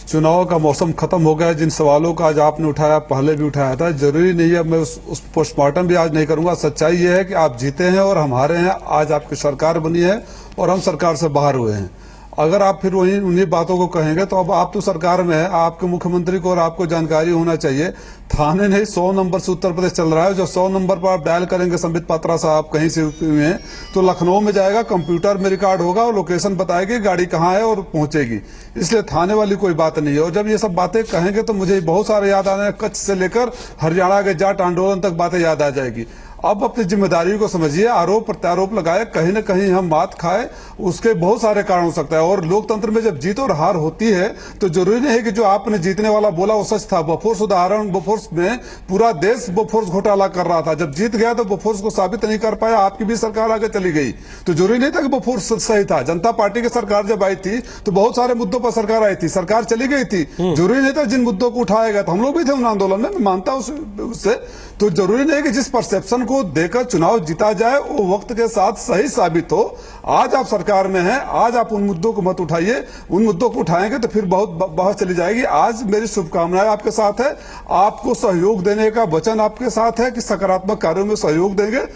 चुनाव का मौसम खत्म हो गया। जिन सवालों का आज आपने उठाया, पहले भी उठाया था, जरूरी नहीं है मैं उस पोस्टमार्टम भी आज नहीं करूंगा। सच्चाई ये है कि आप जीते हैं और हम हारे हैं। आज आपकी सरकार बनी है और हम सरकार से बाहर हुए हैं। अगर आप फिर वही उन्हीं बातों को कहेंगे तो अब आप तो सरकार में है, आपके मुख्यमंत्री को और आपको जानकारी होना चाहिए। थाने नहीं 100 नंबर से उत्तर प्रदेश चल रहा है। जो 100 नंबर पर आप डायल करेंगे संबित पात्रा साहब कहीं से हैं तो लखनऊ में जाएगा, कंप्यूटर में रिकॉर्ड होगा और लोकेशन बताएगी गाड़ी कहाँ है और पहुंचेगी। इसलिए थाने वाली कोई बात नहीं है। और जब ये सब बातें कहेंगे तो मुझे बहुत सारे याद आने, कच्छ से लेकर हरियाणा के जाट आंदोलन तक बातें याद आ जाएगी। अब अपनी जिम्मेदारी को समझिए। आरोप प्रत्यारोप लगाए, कहीं न कहीं हम बात खाए, उसके बहुत सारे कारण हो सकता है। और लोकतंत्र में जब जीत और हार होती है तो जरूरी नहीं है कि जो आपने जीतने वाला बोला वो सच था। बोफोर्स उदाहरण, बोफोर्स में पूरा देश बोफोर्स घोटाला कर रहा था। जब जीत गया तो बोफोर्स को साबित नहीं कर पाया, आपकी भी सरकार आगे चली गई। तो जरूरी नहीं था कि बोफोर्स सही था। जनता पार्टी की सरकार जब आई थी तो बहुत सारे मुद्दों पर सरकार आई थी, सरकार चली गई थी। जरूरी नहीं था जिन मुद्दों को उठाया गया था, हम लोग भी थे उन आंदोलन में, मैं मानता हूं उससे। तो जरूरी नहीं कि जिस परसेप्शन को देकर चुनाव जीता जाए वो वक्त के साथ सही साबित हो। आज आप सरकार में हैं, आज आप उन मुद्दों को मत उठाइए। उन मुद्दों को उठाएंगे तो फिर बहुत बहस चली जाएगी। आज मेरी शुभकामनाएं आपके साथ है, आपको सहयोग देने का वचन आपके साथ है कि सकारात्मक कार्यों में सहयोग देंगे।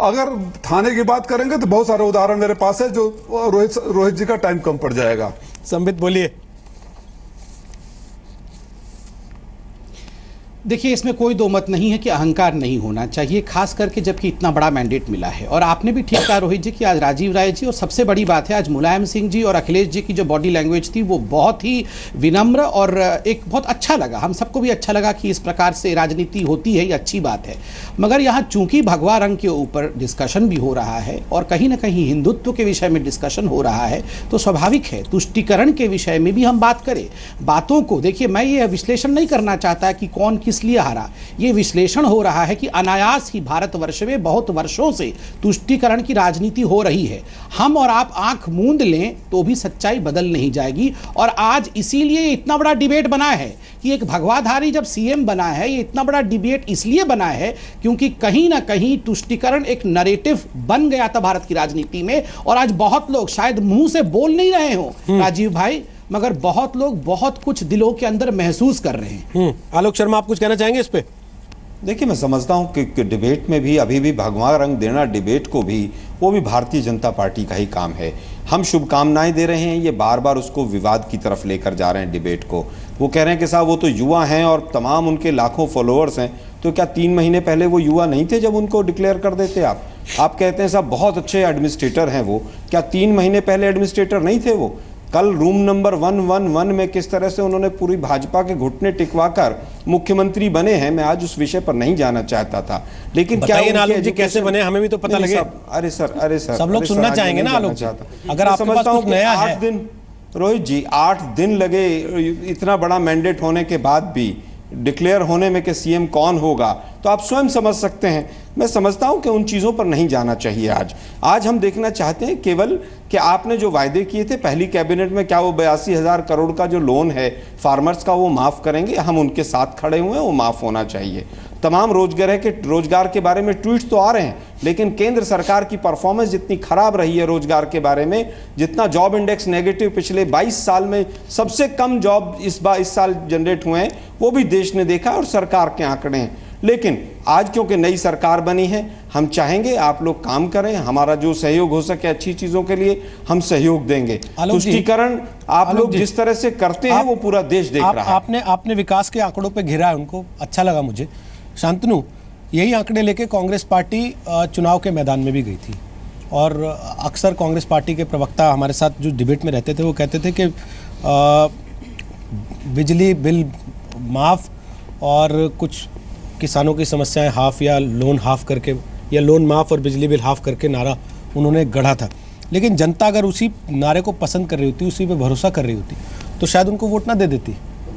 अगर थाने की बात करेंगे तो बहुत सारे उदाहरण मेरे पास है, जो रोहित जी का टाइम कम पड़ जाएगा। संबित बोलिए। देखिए, इसमें कोई दो मत नहीं है कि अहंकार नहीं होना चाहिए, खास करके जबकि इतना बड़ा मैंडेट मिला है। और आपने भी ठीक कहा रोहित जी कि आज राजीव राय जी, और सबसे बड़ी बात है आज मुलायम सिंह जी और अखिलेश जी की जो बॉडी लैंग्वेज थी वो बहुत ही विनम्र और एक बहुत अच्छा लगा। हम सबको भी अच्छा लगा कि इस प्रकार से राजनीति होती है, ये अच्छी बात है। मगर यहाँ चूंकि भगवा रंग के ऊपर डिस्कशन भी हो रहा है और कहीं ना कहीं हिंदुत्व के विषय में डिस्कशन हो रहा है, तो स्वाभाविक है तुष्टीकरण के विषय में भी हम बात करें। बातों को देखिए, मैं ये विश्लेषण नहीं करना चाहता कि कौन किस लिए हारा। ये विश्लेषण हो रहा है कि अनायास ही भारतवर्ष में बहुत वर्षों से तुष्टीकरण की राजनीति हो रही है। हम और आप आंख मूंद लें तो भी सच्चाई बदल नहीं जाएगी। और आज इसीलिए इतना बड़ा डिबेट बना है कि एक भगवाधारी जब सीएम बना है, ये इतना बड़ा डिबेट इसलिए बना है क्योंकि कहीं ना कहीं तुष्टीकरण एक नरेटिव बन गया था भारत की राजनीति में। और आज बहुत लोग शायद मुंह से बोल नहीं रहे हो राजीव भाई, मगर बहुत लोग बहुत कुछ दिलों के अंदर महसूस कर रहे हैं। आलोक शर्मा, आप कुछ कहना चाहेंगे इस पे? देखिए, मैं समझता हूं कि डिबेट में भी अभी भी भगवा रंग देना डिबेट को भी, वो भी भारतीय जनता पार्टी का ही काम है। हम शुभकामनाएं दे रहे हैं, ये बार बार उसको विवाद की तरफ लेकर जा रहे हैं डिबेट को। वो कह रहे हैं कि साहब वो तो युवा हैं और तमाम उनके लाखों फॉलोअर्स हैं। तो क्या 3 महीने पहले वो युवा नहीं थे जब उनको डिक्लेयर कर देते आप कहते हैं साहब बहुत अच्छे एडमिनिस्ट्रेटर हैं वो, क्या 3 महीने पहले एडमिनिस्ट्रेटर नहीं थे वो? कल रूम नंबर 111 में किस तरह से उन्होंने पूरी भाजपा के घुटने टिकवाकर मुख्यमंत्री बने हैं, मैं आज उस विषय पर नहीं जाना चाहता था। लेकिन क्या आलोक जी कैसे बने, हमें भी तो पता लगे। अरे सर सब लोग सुनना चाहेंगे ना आलोक जी। अगर आपके पास कुछ नया है। 8 दिन रोहित जी, 8 दिन लगे इतना बड़ा मैंडेट होने के बाद भी डिक्लेयर होने में कि सीएम कौन होगा, तो आप स्वयं समझ सकते हैं। मैं समझता हूं कि उन चीज़ों पर नहीं जाना चाहिए। आज हम देखना चाहते हैं केवल कि आपने जो वायदे किए थे पहली कैबिनेट में, क्या वो 82,000 करोड़ का जो लोन है फार्मर्स का वो माफ़ करेंगे? हम उनके साथ खड़े हुए हैं, वो माफ़ होना चाहिए। तमाम रोजगार के बारे में ट्वीट्स तो आ रहे हैं, लेकिन केंद्र सरकार की परफॉर्मेंस जितनी खराब रही है रोजगार के बारे में, जितना जॉब इंडेक्स नेगेटिव पिछले 22 साल में सबसे कम जॉब इस साल जनरेट हुए हैं, वो भी देश ने देखा और सरकार के आंकड़े हैं। लेकिन आज क्योंकि नई सरकार बनी है, हम चाहेंगे आप लोग काम करें, हमारा जो सहयोग हो सके अच्छी चीज़ों के लिए हम सहयोग देंगे। तुष्टीकरण आप लोग जिस तरह से करते हैं वो पूरा देश देख रहा है। आपने विकास के आंकड़ों पे घिरा है उनको, अच्छा लगा मुझे। शांतनु, यही आंकड़े लेके कांग्रेस पार्टी चुनाव के मैदान में भी गई थी और अक्सर कांग्रेस पार्टी के प्रवक्ता हमारे साथ जो डिबेट में रहते थे वो कहते थे कि बिजली बिल माफ़ और कुछ किसानों की समस्याएं हाफ या लोन हाफ करके, या लोन माफ़ और बिजली बिल हाफ करके नारा उन्होंने गढ़ा था। लेकिन जनता अगर उसी नारे को पसंद कर रही होती, उसी पे भरोसा कर रही होती, तो शायद उनको वोट ना दे देती।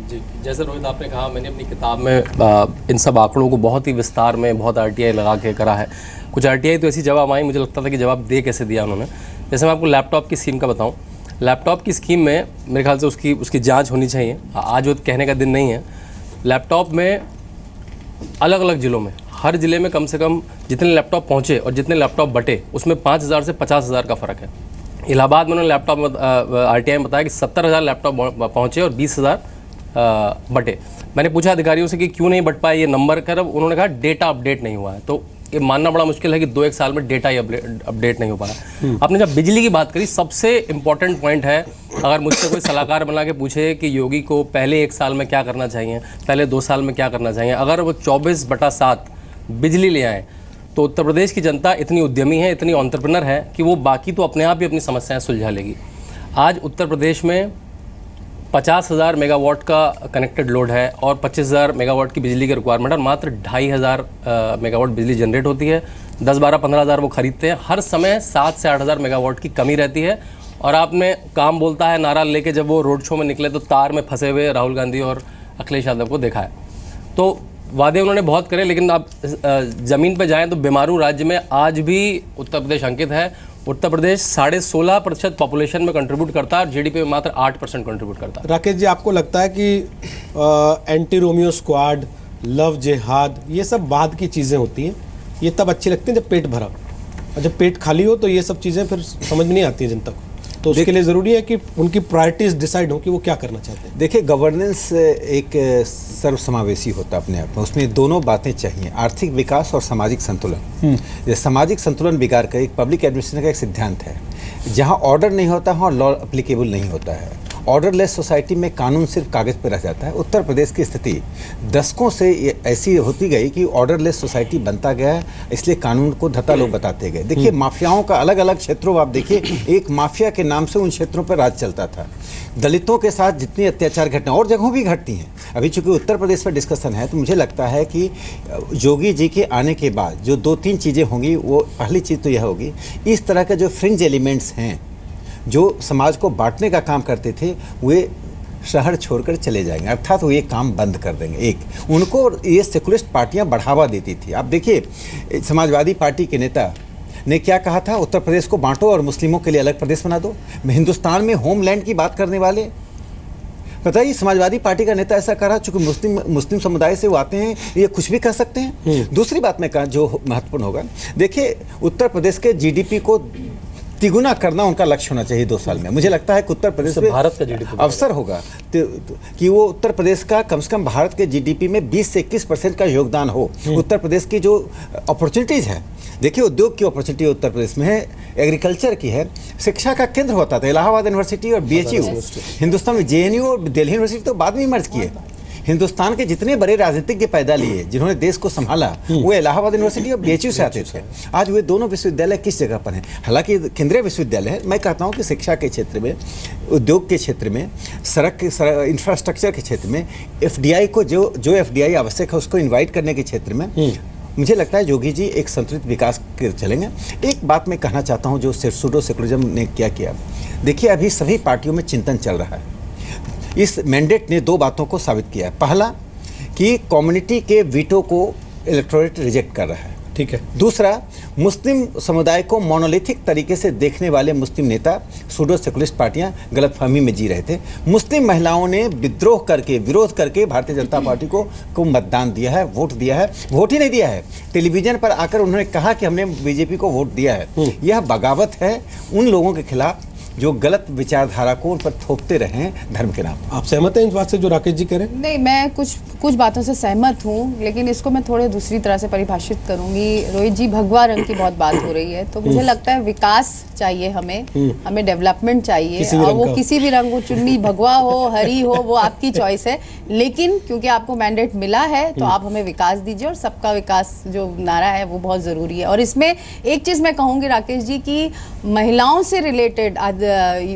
जी, जैसे रोहित आपने कहा, मैंने अपनी किताब में इन सब आंकड़ों को बहुत ही विस्तार में, बहुत आरटीआई लगा के करा है। कुछ आरटीआई तो ऐसी जवाब आई, मुझे लगता था कि जवाब दे कैसे दिया उन्होंने। जैसे मैं आपको लैपटॉप की स्कीम का बताऊं, लैपटॉप की स्कीम में मेरे ख्याल से उसकी जांच होनी चाहिए। आज वो कहने का दिन नहीं है। लैपटॉप में अलग अलग ज़िलों में, हर ज़िले में कम से कम जितने लैपटॉप पहुँचे और जितने लैपटॉप बटे, उसमें 5,000 से 50,000 का फ़र्क है। इलाहाबाद में उन्होंने लैपटॉप आरटीआई में बताया कि 70,000 लैपटॉप पहुँचे और 20,000 बटे। मैंने पूछा अधिकारियों से कि क्यों नहीं बट पाए ये नंबर कर, उन्होंने कहा डेटा अपडेट नहीं हुआ है। तो ये मानना बड़ा मुश्किल है कि 2-1 साल में डेटा ही अपडेट नहीं हो पाया। आपने जब बिजली की बात करी, सबसे इम्पॉर्टेंट पॉइंट है, अगर मुझसे कोई सलाहकार बना के पूछे कि योगी को पहले 1 साल में क्या करना चाहिए, पहले 2 साल में क्या करना चाहिए, अगर वो 24/7 बिजली ले आए, तो उत्तर प्रदेश की जनता इतनी उद्यमी है, इतनी एंटरप्रेन्योर है कि वो बाकी तो अपने आप ही अपनी समस्याएं सुलझा लेगी। आज उत्तर प्रदेश में 50,000 मेगावाट का कनेक्टेड लोड है और 25,000 मेगावाट की बिजली की रिक्वायरमेंट है, और मात्र 2,500 मेगावाट बिजली जनरेट होती है। 10-12-15,000 वो खरीदते हैं। हर समय 7 से 8,000 मेगावाट की कमी रहती है। और आपने काम बोलता है नारा लेके जब वो रोड शो में निकले तो तार में फंसे हुए राहुल गांधी और अखिलेश यादव को देखा है। तो वादे उन्होंने बहुत करे, लेकिन आप ज़मीन पे जाएं तो बीमारू राज्य में आज भी उत्तर प्रदेश अंकित है। उत्तर प्रदेश 16.5% पॉपुलेशन में कंट्रीब्यूट करता है और जीडीपी में मात्र 8% कंट्रीब्यूट करता है। राकेश जी, आपको लगता है कि एंटी रोमियो स्क्वाड, लव जिहाद, ये सब बाद की चीज़ें होती हैं, ये तब अच्छी लगती हैं जब पेट भरा, और जब पेट खाली हो तो ये सब चीज़ें फिर समझ में नहीं आती है जनता को। तो उसके लिए ज़रूरी है कि उनकी प्रायोरिटीज डिसाइड हो कि वो क्या करना चाहते हैं। देखिए, गवर्नेंस एक सर्वसमावेशी होता है अपने आप में, उसमें दोनों बातें चाहिए, आर्थिक विकास और सामाजिक संतुलन। ये सामाजिक संतुलन बिगाड़ कर एक पब्लिक एडमिनिस्ट्रेशन का एक सिद्धांत है, जहाँ ऑर्डर नहीं होता वहाँ लॉ अप्लीकेबल नहीं होता है। ऑर्डरलेस सोसाइटी में कानून सिर्फ कागज़ पर रह जाता है। उत्तर प्रदेश की स्थिति दशकों से ऐसी होती गई कि ऑर्डरलेस सोसाइटी बनता गया है, इसलिए कानून को धता लोग बताते गए। देखिए, माफियाओं का अलग अलग क्षेत्रों, आप देखिए, एक माफिया के नाम से उन क्षेत्रों पर राज चलता था। दलितों के साथ जितनी अत्याचार घटना और जगहों भी घटती हैं, अभी चूंकि उत्तर प्रदेश पर डिस्कशन है, तो मुझे लगता है कि योगी जी के आने के बाद जो 2-3 चीज़ें होंगी, वो पहली चीज़ तो यह होगी, इस तरह के जो फ्रिंज एलिमेंट्स हैं जो समाज को बांटने का काम करते थे, वे शहर छोड़कर चले जाएंगे, अर्थात वो ये काम बंद कर देंगे। एक उनको ये सेकुलरिस्ट पार्टियां बढ़ावा देती थी। आप देखिए, समाजवादी पार्टी के नेता ने क्या कहा था, उत्तर प्रदेश को बांटो और मुस्लिमों के लिए अलग प्रदेश बना दो। हिंदुस्तान में होमलैंड की बात करने वाले, बताइए, समाजवादी पार्टी का नेता ऐसा करा, चूंकि मुस्लिम समुदाय से वो आते हैं, ये कुछ भी कर सकते हैं। दूसरी बात मैं कहा जो महत्वपूर्ण होगा, देखिए, उत्तर प्रदेश के जीडीपी को तिगुना करना उनका लक्ष्य होना चाहिए 2 साल में। मुझे लगता है कि उत्तर प्रदेश में भारत का जीडीपी अवसर होगा कि वो उत्तर प्रदेश का कम से कम भारत के जीडीपी में 20 से 21% का योगदान हो। उत्तर प्रदेश की जो अपॉर्चुनिटीज़ है, देखिए, उद्योग की अपॉर्चुनिटी उत्तर प्रदेश में है, एग्रीकल्चर की है, शिक्षा का केंद्र होता था इलाहाबाद यूनिवर्सिटी और बीएचयू। हिंदुस्तान में जेएनयू और दिल्ली यूनिवर्सिटी तो बाद में मर्ज किए। हिंदुस्तान के जितने बड़े राजनीतिज्ञ पैदा लिए जिन्होंने देश को संभाला, वो इलाहाबाद यूनिवर्सिटी और बीएचयू से आते थे। आज वे दोनों विश्वविद्यालय किस जगह पर हैं? हालांकि केंद्रीय विश्वविद्यालय है। मैं कहता हूं कि शिक्षा के क्षेत्र में, उद्योग के क्षेत्र में, सड़क इंफ्रास्ट्रक्चर के क्षेत्र में, एफडीआई को जो एफडीआई आवश्यक है उसको इन्वाइट करने के क्षेत्र में मुझे लगता है योगी जी एक संतुलित विकास के चलेंगे। एक बात मैं कहना चाहता हूँ, जो सूडो सेकुलरिज्म ने क्या किया, देखिए, अभी सभी पार्टियों में चिंतन चल रहा है। इस मैंडेट ने 2 बातों को साबित किया है। पहला कि कम्युनिटी के वीटो को इलेक्टोरेट रिजेक्ट कर रहा है, ठीक है। दूसरा, मुस्लिम समुदाय को मोनोलिथिक तरीके से देखने वाले मुस्लिम नेता, सूडो सेकुलरिस्ट पार्टियां गलतफहमी में जी रहे थे। मुस्लिम महिलाओं ने विद्रोह करके, विरोध करके भारतीय जनता पार्टी को मतदान दिया है, वोट दिया है। वोट ही नहीं दिया है, टेलीविजन पर आकर उन्होंने कहा कि हमने बीजेपी को वोट दिया है। यह बगावत है उन लोगों के खिलाफ जो गलत विचारधारा को उन पर थोपते रहें धर्म के नाम पर। आप सहमत हैं इस बात से जो राकेश जी कह रहे हैं? नहीं, मैं कुछ बातों से सहमत हूँ, लेकिन इसको मैं थोड़े दूसरी तरह से परिभाषित करूंगी। रोहित जी, भगवा रंग की बहुत बात हो रही है, तो मुझे लगता है विकास चाहिए हमें डेवलपमेंट चाहिए, और वो किसी भी रंग, वो चुन्नी भगवा हो, हरी हो, वो आपकी चॉइस है, लेकिन क्योंकि आपको मैंडेट मिला है तो आप हमें विकास दीजिए, और सबका विकास जो नारा है वो बहुत ज़रूरी है। और इसमें एक चीज़ मैं कहूँगी राकेश जी की महिलाओं से रिलेटेड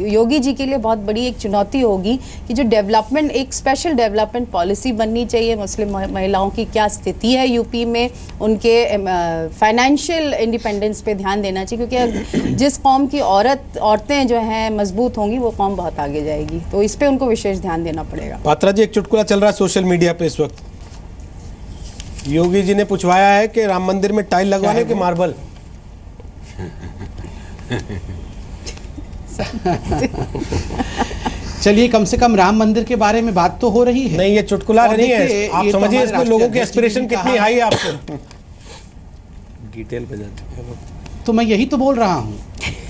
योगी जी के लिए बहुत बड़ी एक चुनौती होगी कि जो डेवलपमेंट, एक स्पेशल डेवलपमेंट पॉलिसी बननी चाहिए। मुस्लिम महिलाओं की क्या स्थिति है यूपी में, उनके फाइनेंशियल इंडिपेंडेंस पे ध्यान देना चाहिए, क्योंकि जिस कौम की औरतें जो हैं मजबूत होंगी वो कौम बहुत आगे जाएगी, तो इस पे उनको विशेष ध्यान देना पड़ेगा। पात्रा जी, एक चुटकुला चल रहा है सोशल मीडिया पे इस वक्त। योगी जी ने पूछवाया है कि राम मंदिर में टाइल लगवाने के मार्बल। चलिए, कम से कम राम मंदिर के बारे में बात तो हो रही है। नहीं, ये चुटकुला नहीं है, आप समझिए इसमें लोगों की एस्पिरेशन कितनी हाई है आपसे। डिटेल पे जाते हैं तो मैं यही तो बोल रहा हूँ।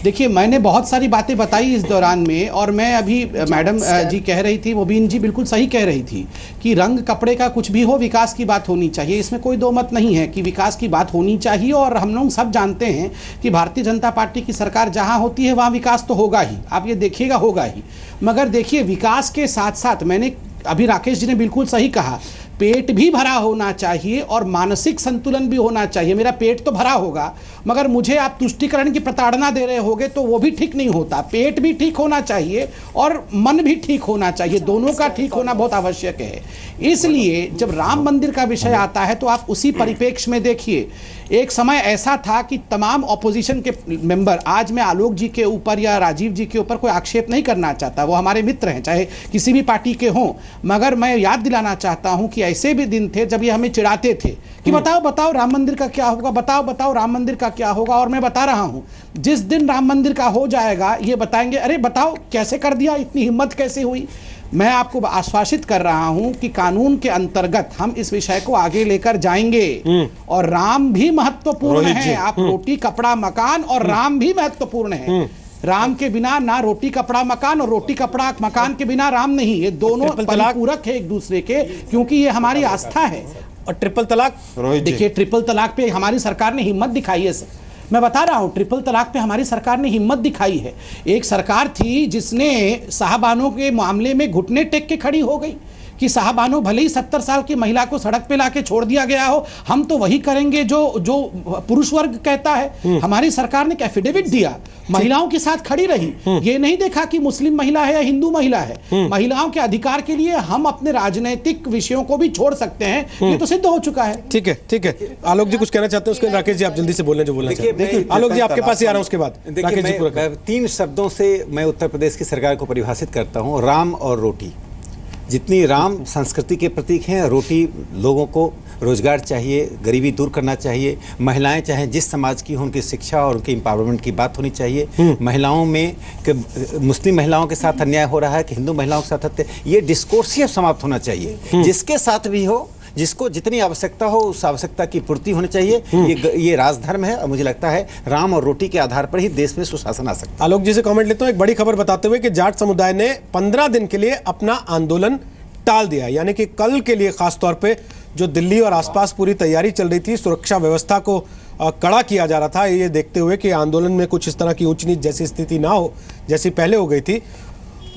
देखिए, मैंने बहुत सारी बातें बताई इस दौरान में, और मैं अभी मैडम जी कह रही थी, मुबीन जी बिल्कुल सही कह रही थी कि रंग कपड़े का कुछ भी हो, विकास की बात होनी चाहिए। इसमें कोई दो मत नहीं है कि विकास की बात होनी चाहिए, और हम लोग सब जानते हैं कि भारतीय जनता पार्टी की सरकार जहाँ होती है वहाँ विकास तो होगा ही, आप ये देखिएगा, होगा ही। मगर देखिए, विकास के साथ साथ मैंने अभी राकेश जी ने बिल्कुल सही कहा, पेट भी भरा होना चाहिए और मानसिक संतुलन भी होना चाहिए। मेरा पेट तो भरा होगा, मगर मुझे आप तुष्टीकरण की प्रताड़ना दे रहे होगे तो वो भी ठीक नहीं होता। पेट भी ठीक होना चाहिए और मन भी ठीक होना चाहिए, दोनों का ठीक होना बहुत आवश्यक है। इसलिए जब राम मंदिर का विषय आता है तो आप उसी परिप्रेक्ष्य में देखिए, एक समय ऐसा था कि तमाम ऑपोजिशन के मेंबर, आज मैं आलोक जी के ऊपर या राजीव जी के ऊपर कोई आक्षेप नहीं करना चाहता, वो हमारे मित्र हैं चाहे किसी भी पार्टी के हों, मगर मैं याद दिलाना चाहता हूं कि ऐसे भी दिन थे जब ये हमें चिढ़ाते थे कि बताओ राम मंदिर का क्या होगा, बताओ राम मंदिर का क्या होगा। और मैं बता रहा हूं, जिस दिन राम मंदिर का हो जाएगा ये बताएंगे, अरे बताओ कैसे कर दिया, इतनी हिम्मत कैसे हुई। मैं आपको आश्वासित कर रहा हूं कि कानून के अंतर्गत हम इस विषय को आगे लेकर जाएंगे, और राम भी महत्वपूर्ण है। आप रोटी कपड़ा मकान, और राम भी महत्वपूर्ण है। राम के बिना ना रोटी कपड़ा मकान, और रोटी कपड़ा मकान के बिना राम नहीं। ये दोनों परिपूरक है एक दूसरे के, क्योंकि ये हमारी आस्था है। और ट्रिपल तलाक, देखिए ट्रिपल तलाक पे हमारी सरकार ने हिम्मत दिखाई है। मैं बता रहा हूँ, ट्रिपल तलाक पे हमारी सरकार ने हिम्मत दिखाई है। एक सरकार थी जिसने साहबानों के मामले में घुटने टेक के खड़ी हो गई कि साहबानों, भले ही 70 साल की महिला को सड़क पे लाके छोड़ दिया गया हो, हम तो वही करेंगे जो पुरुष वर्ग कहता है। हमारी सरकार ने एफिडेविट दिया, महिलाओं के साथ खड़ी रही। ये नहीं देखा कि मुस्लिम महिला है या हिंदू महिला है। महिलाओं के अधिकार के लिए हम अपने राजनीतिक विषयों को भी छोड़ सकते हैं, ये तो सिद्ध हो चुका है। ठीक है। आलोक जी कुछ कहना चाहते हैं, उसके राकेश जी आप जल्दी से बोलने जो बोलना चाहते हैं। आलोक जी आपके पास ही आ रहा हूं, उसके बाद राकेश जी पूरा। 3 शब्दों से मैं उत्तर प्रदेश की सरकार को परिभाषित करता हूँ, राम और रोटी। जितनी राम संस्कृति के प्रतीक हैं, रोटी लोगों को रोजगार चाहिए, गरीबी दूर करना चाहिए। महिलाएं चाहे जिस समाज की हो, उनकी शिक्षा और उनके एम्पावरमेंट की बात होनी चाहिए। महिलाओं में मुस्लिम महिलाओं के साथ अन्याय हो रहा है कि हिंदू महिलाओं के साथ, ये डिस्कोर्स ही अब समाप्त होना चाहिए। जिसके साथ भी हो, जिसको जितनी आवश्यकता हो उस आवश्यकता की पूर्ति होनी चाहिए। ये राजधर्म है, और मुझे लगता है राम और रोटी के आधार पर ही देश में सुशासन आ सकता है। आलोक जी से कमेंट लेता हूं, एक बड़ी खबर बताते हुए कि जाट समुदाय ने 15 दिन के लिए अपना आंदोलन टाल दिया। यानी कि कल के लिए खास तौर पे जो दिल्ली और आसपास पूरी तैयारी चल रही थी, सुरक्षा व्यवस्था को कड़ा किया जा रहा था, ये देखते हुए कि आंदोलन में कुछ इस तरह की ऊंच नीच जैसी स्थिति ना हो जैसी पहले हो गई थी।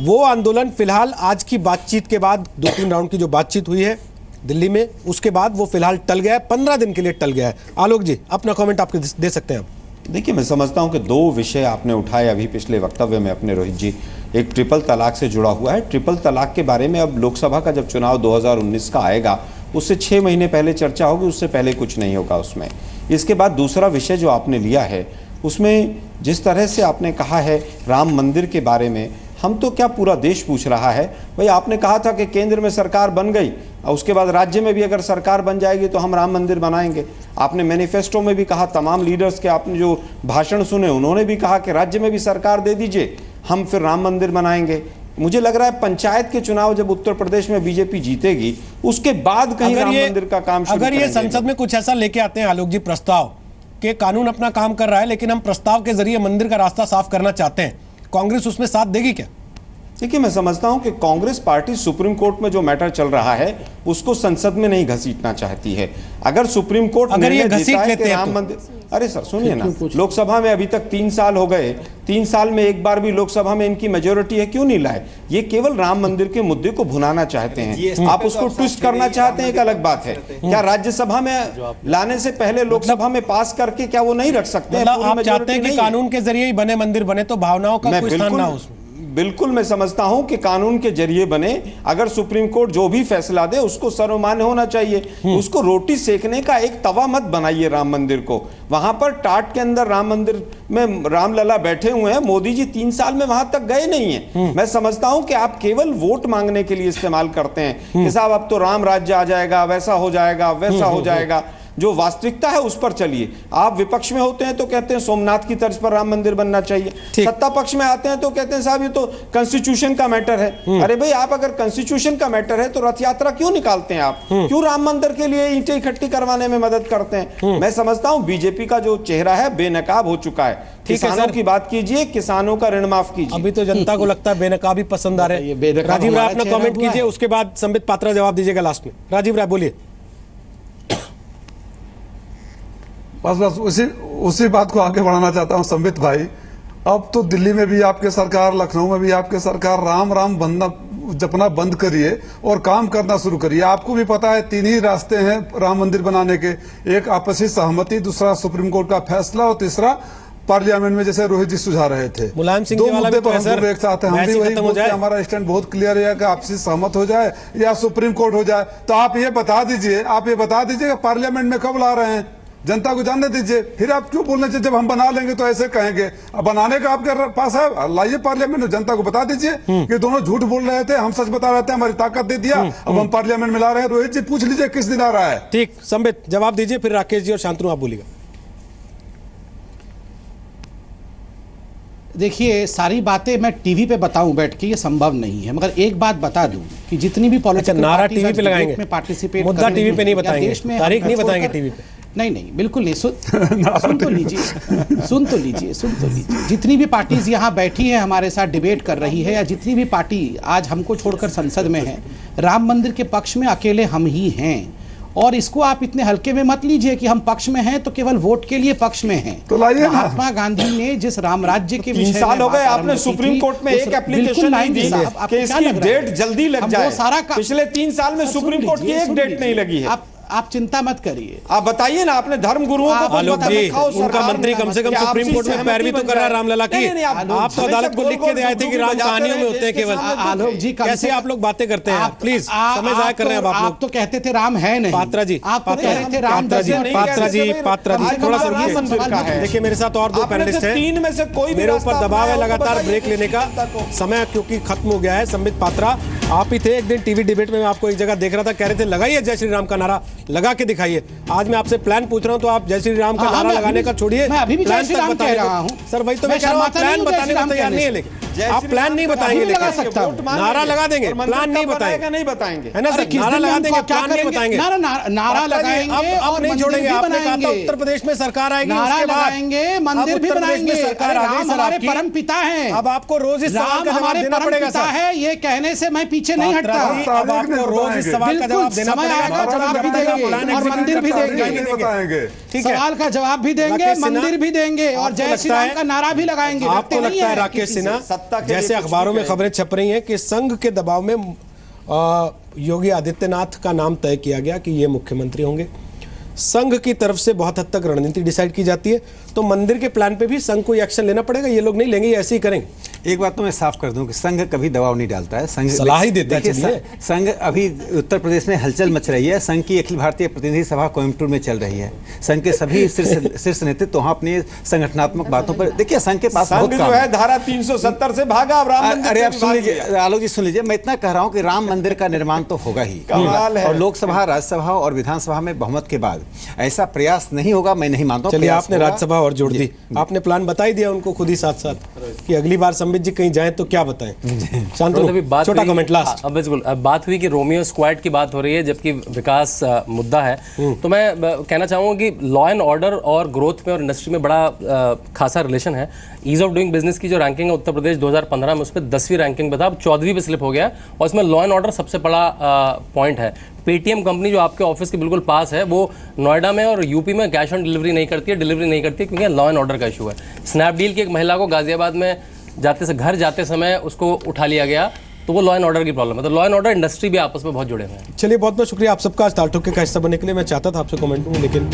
वो आंदोलन फिलहाल आज की बातचीत के बाद 2-3 राउंड की जो बातचीत हुई है दिल्ली में, उसके बाद वो फिलहाल टल गया है, 15 दिन के लिए टल गया है। आलोक जी अपना कमेंट आपके दे सकते हैं आप। देखिए, मैं समझता हूं कि 2 विषय आपने उठाए अभी पिछले वक्तव्य में अपने, रोहित जी। एक ट्रिपल तलाक से जुड़ा हुआ है। ट्रिपल तलाक के बारे में अब लोकसभा का जब चुनाव 2019 का आएगा, उससे 6 महीने पहले चर्चा होगी, उससे पहले कुछ नहीं होगा उसमें। इसके बाद दूसरा विषय जो आपने लिया है, उसमें जिस तरह से आपने कहा है राम मंदिर के बारे में, हम तो क्या पूरा देश पूछ रहा है भाई। आपने कहा था कि केंद्र में सरकार बन गई और उसके बाद राज्य में भी अगर सरकार बन जाएगी तो हम राम मंदिर बनाएंगे। आपने मैनिफेस्टो में भी कहा, तमाम लीडर्स के आपने जो भाषण सुने उन्होंने भी कहा कि राज्य में भी सरकार दे दीजिए, हम फिर राम मंदिर बनाएंगे। मुझे लग रहा है पंचायत के चुनाव जब उत्तर प्रदेश में बीजेपी जीतेगी, उसके बाद कहीं राम मंदिर का काम शुरू अगर ये संसद में कुछ ऐसा लेके आते हैं आलोक जी, प्रस्ताव के कानून अपना काम कर रहा है लेकिन हम प्रस्ताव के जरिए मंदिर का रास्ता साफ करना चाहते हैं, कांग्रेस उसमें साथ देगी क्या? देखिए, मैं समझता हूं कि कांग्रेस पार्टी सुप्रीम कोर्ट में जो मैटर चल रहा है उसको संसद में नहीं घसीटना चाहती है। अगर सुप्रीम कोर्ट अगर ये निर्णय घसीट देता है लेते कि हैं राम तो? मंदिर, अरे सर सुनिए ना, लोकसभा में अभी तक 3 साल हो गए, 3 साल में एक बार भी लोकसभा में इनकी मेजोरिटी है, क्यों नहीं लाए? ये केवल राम मंदिर के मुद्दे को भुनाना चाहते हैं। आप उसको ट्विस्ट करना चाहते हैं, एक अलग बात है। क्या राज्यसभा में लाने से पहले लोकसभा में पास करके क्या वो नहीं रख सकते हैं? मतलब आप चाहते हैं कि कानून के जरिए ही बने मंदिर बने तो भावनाओं का कोई स्थान ना हो उसमें? बिल्कुल, मैं समझता हूं कि कानून के जरिए बने। अगर सुप्रीम कोर्ट जो भी फैसला दे उसको सर्वमान्य होना चाहिए। उसको रोटी सेकने का एक तवा मत बनाइए राम मंदिर को। वहां पर टाट के अंदर राम मंदिर में रामलला बैठे हुए हैं, मोदी जी 3 साल में वहां तक गए नहीं है। मैं समझता हूं कि आप केवल वोट मांगने के लिए इस्तेमाल करते हैं कि साहब अब तो राम राज्य आ जाएगा, वैसा हो जाएगा, वैसा हो जाएगा। जो वास्तविकता है उस पर चलिए। आप विपक्ष में होते हैं तो कहते हैं सोमनाथ की तर्ज पर राम मंदिर बनना चाहिए, सत्ता पक्ष में आते हैं तो कहते हैं साहब ये तो कॉन्स्टिट्यूशन का मैटर है। अरे भाई, आप अगर कॉन्स्टिट्यूशन का मैटर है तो रथ यात्रा क्यों निकालते हैं? आप क्यों राम मंदिर के लिए ईंटें इकट्ठी करवाने में मदद करते हैं? मैं समझता हूं बीजेपी का जो चेहरा है बेनकाब हो चुका है। किसानों की बात कीजिए, किसानों का ऋण माफ कीजिए। अभी तो जनता को लगता है बेनकाब ही पसंद आ रहे हैं। राजीव राय अपना कमेंट कीजिए, उसके बाद संबित पात्रा जवाब दीजिएगा लास्ट में। राजीव राय बोलिए। बस उसी बात को आगे बढ़ाना चाहता हूं संबित भाई। अब तो दिल्ली में भी आपके सरकार, लखनऊ में भी आपके सरकार राम राम बनना जपना बंद करिए और काम करना शुरू करिए। आपको भी पता है 3 ही रास्ते हैं राम मंदिर बनाने के, एक आपसी सहमति, दूसरा सुप्रीम कोर्ट का फैसला और तीसरा पार्लियामेंट में, जैसे रोहित जी सुझा रहे थे। मुलायम सिंह 2 मुद्दे पर हम दोनों एक साथ हैं। हम भी वही बोलते हैं, हमारा स्टैंड बहुत क्लियर है कि आपसी सहमत हो जाए या सुप्रीम कोर्ट हो जाए। तो आप ये बता दीजिए कि पार्लियामेंट में कब ला रहे हैं, जनता को जानने दीजिए। फिर आप क्यों बोलना चाहिए जब हम बना लेंगे तो ऐसे कहेंगे? अब बनाने का आपके पास है, लाइए पार्लियामेंट में, जनता को बता दीजिए कि दोनों झूठ बोल रहे थे, हम सच बता रहे थे, हमारी ताकत दे दिया, अब हम पार्लियामेंट में ला रहे हैं। रोहित जी पूछ लीजिए किस दिन आ रहा है। ठीक, संबित जवाब दीजिए, फिर राकेश जी और शांतनु आप बोलिएगा। देखिए, सारी बातें मैं टीवी पे बताऊं बैठ के ये संभव नहीं है, मगर एक बात बता दूं कि जितनी भी पॉलिटिकल नारा टीवी पे लगाएंगे, में पार्टिसिपेट, मुद्दा टीवी पे नहीं बताएंगे, तारीख नहीं बताएंगे टीवी पे। नहीं, बिल्कुल नहीं। सुन तो लीजिए। जितनी भी पार्टीज यहाँ बैठी हैं हमारे साथ डिबेट कर रही है, या जितनी भी पार्टी आज हमको छोड़कर संसद में है, राम मंदिर के पक्ष में अकेले हम ही हैं। और इसको आप इतने हल्के में मत लीजिए कि हम पक्ष में हैं तो केवल वोट के लिए पक्ष में हैं। तो लाइए, महात्मा गांधी ने जिस राम राज्य के विषय 3 साल हो गए, आपने सुप्रीम कोर्ट में एक एप्लीकेशन नहीं दी कि इसकी डेट जल्दी लग जाए। पिछले 3 साल में सुप्रीम कोर्ट की एक डेट नहीं लगी है। आप चिंता मत करिए। आप बताइए ना, आपने धर्म गुरुओं को आलोक जी, उनका मंत्री कम से कम सुप्रीम कोर्ट में पैरवी तो कर रहा है रामलला की। आप तो अदालत को लिख के दे आए थे कि राम कहानियों में होते हैं केवल। आलोक जी, कैसे आप लोग बातें करते हैं? प्लीज समय जाया कर रहे हैं आप लोग। तो कहते थे राम है नहीं। पात्रा जी, आप कह रहे थे राम पात्रा जी थोड़ा सा देखिए, मेरे साथ और 2 पैनलिस्ट हैं, 3 में से कोई मेरे ऊपर दबाव है लगातार ब्रेक लेने का। समय क्योंकि खत्म हो गया है। संबित पात्रा, आप ही थे एक दिन टीवी डिबेट में, मैं आपको एक जगह देख रहा था, कह रहे थे लगाइए जय श्री राम का नारा, लगा के दिखाइए। आज मैं आपसे प्लान पूछ रहा हूं तो आप जय श्री राम का नारा लगाने का छोड़िए, मैं अभी भी जय श्री राम कह रहा हूं। सर वही तो मैं कह रहा हूं, प्लान बताने को तैयार नहीं है, लेकिन आप प्लान नहीं बताएंगे, लेकिन नारा लगा देंगे, प्लान नहीं बताएंगे, है ना सर? नारा लगा देंगे, प्लान नहीं बताएंगे। नारा लगाएंगे और नहीं छोड़ेंगे। आपने कहा था उत्तर प्रदेश में सरकार आएगी, नारा लगाएंगे, मंदिर भी बनाएंगे। सरकार आ गई, हमारे परम पिता हैं। अब आपको रोज इस सवाल का जवाब देना पड़ेगा सर। है ये कहने से मैं पीछे नहीं हटता। अब आपको रोज इस सवाल का जवाब देना पड़ेगा, जवाब भी देंगे और मंदिर भी देंगे। सवाल का जवाब भी देंगे, मंदिर भी देंगे और जय श्री राम का नारा भी लगाएंगे। आपको लगता है राकेश सिन्हा, जैसे अखबारों में खबरें छप रही हैं कि संघ के दबाव में योगी आदित्यनाथ का नाम तय किया गया कि ये मुख्यमंत्री होंगे, संघ की तरफ से बहुत हद तक रणनीति डिसाइड की जाती है, तो मंदिर के प्लान पे भी संघ को एक्शन लेना पड़ेगा। ये लोग नहीं लेंगे, ये ऐसे ही करेंगे। एक बात तो मैं साफ कर दूं कि संघ कभी दबाव नहीं डालता है। संघ सलाह ही देता है। संघ अभी उत्तर प्रदेश में हलचल मच रही है। संघ की अखिल भारतीय प्रतिनिधि सभा कोयम्बटूर में चल रही है। संघ के सभी शीर्ष नेतृत्व वहां अपने संगठनात्मक बातों पर, देखिए संघ के पास बहुत काम है। धारा 370 से भागा। अरे आप सुन लीजिए आलोक जी, सुन लीजिए, मैं इतना कह रहा हूँ कि राम मंदिर का निर्माण तो होगा ही, और लोकसभा, राज्यसभा और विधानसभा में बहुमत के बाद ऐसा प्रयास नहीं होगा, मैं नहीं मानता हूं। चलिए, आपने राज्यसभा और और जोड़ दी। आपने प्लान बता ही दिया उनको खुद ही साथ साथ कि अगली बार संबित जी कहीं जाएं तो क्या बताएं। शांतनु, छोटा कमेंट लास्ट। बिल्कुल, अब बात हुई कि रोमियो स्क्वाड की बात हो रही है जबकि विकास मुद्दा है, तो मैं कहना चाहूँगा कि लॉ एंड ऑर्डर और ग्रोथ में और इंडस्ट्री में बड़ा खासा रिलेशन है। ईज ऑफ डूइंग बिजनेस की जो रैंकिंग है उत्तर प्रदेश 2015 में, उस पर 10वीं रैंकिंग पे था, अब 14वीं पे स्लिप हो गया और इसमें लॉ एंड ऑर्डर सबसे बड़ा पॉइंट है। पेटीएम कंपनी जो आपके ऑफिस के बिल्कुल पास है, वो नोएडा में और यूपी में कैश ऑन डिलीवरी नहीं करती है क्योंकि लॉ एंड ऑर्डर का इशू है। स्नैपडील की एक महिला को गाजियाबाद में घर जाते समय उसको उठा लिया गया, तो वो लॉ एंड ऑर्डर की प्रॉब्लम है। तो लॉ एंड ऑर्डर इंडस्ट्री भी आपस में बहुत जुड़े हुए हैं। चलिए, बहुत बहुत शुक्रिया आप सबका आज ताल ठोके का हिस्सा बनने के लिए। मैं चाहता था आपसे कमेंट दूं, लेकिन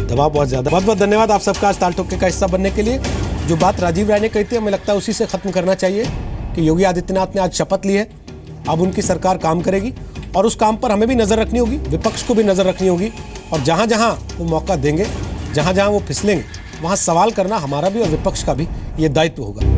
दबाव बहुत ज़्यादा। बहुत बहुत धन्यवाद आप सबका आज ताल ठोके का हिस्सा बनने के लिए। जो बात राजीव राय ने कही थी, हमें लगता है उसी से खत्म करना चाहिए कि योगी आदित्यनाथ ने आज शपथ ली है, अब उनकी सरकार काम करेगी और उस काम पर हमें भी नज़र रखनी होगी, विपक्ष को भी नज़र रखनी होगी, और जहाँ जहाँ वो मौका देंगे, जहाँ जहाँ वो फिसलेंगे, वहाँ सवाल करना हमारा भी और विपक्ष का भी ये दायित्व होगा।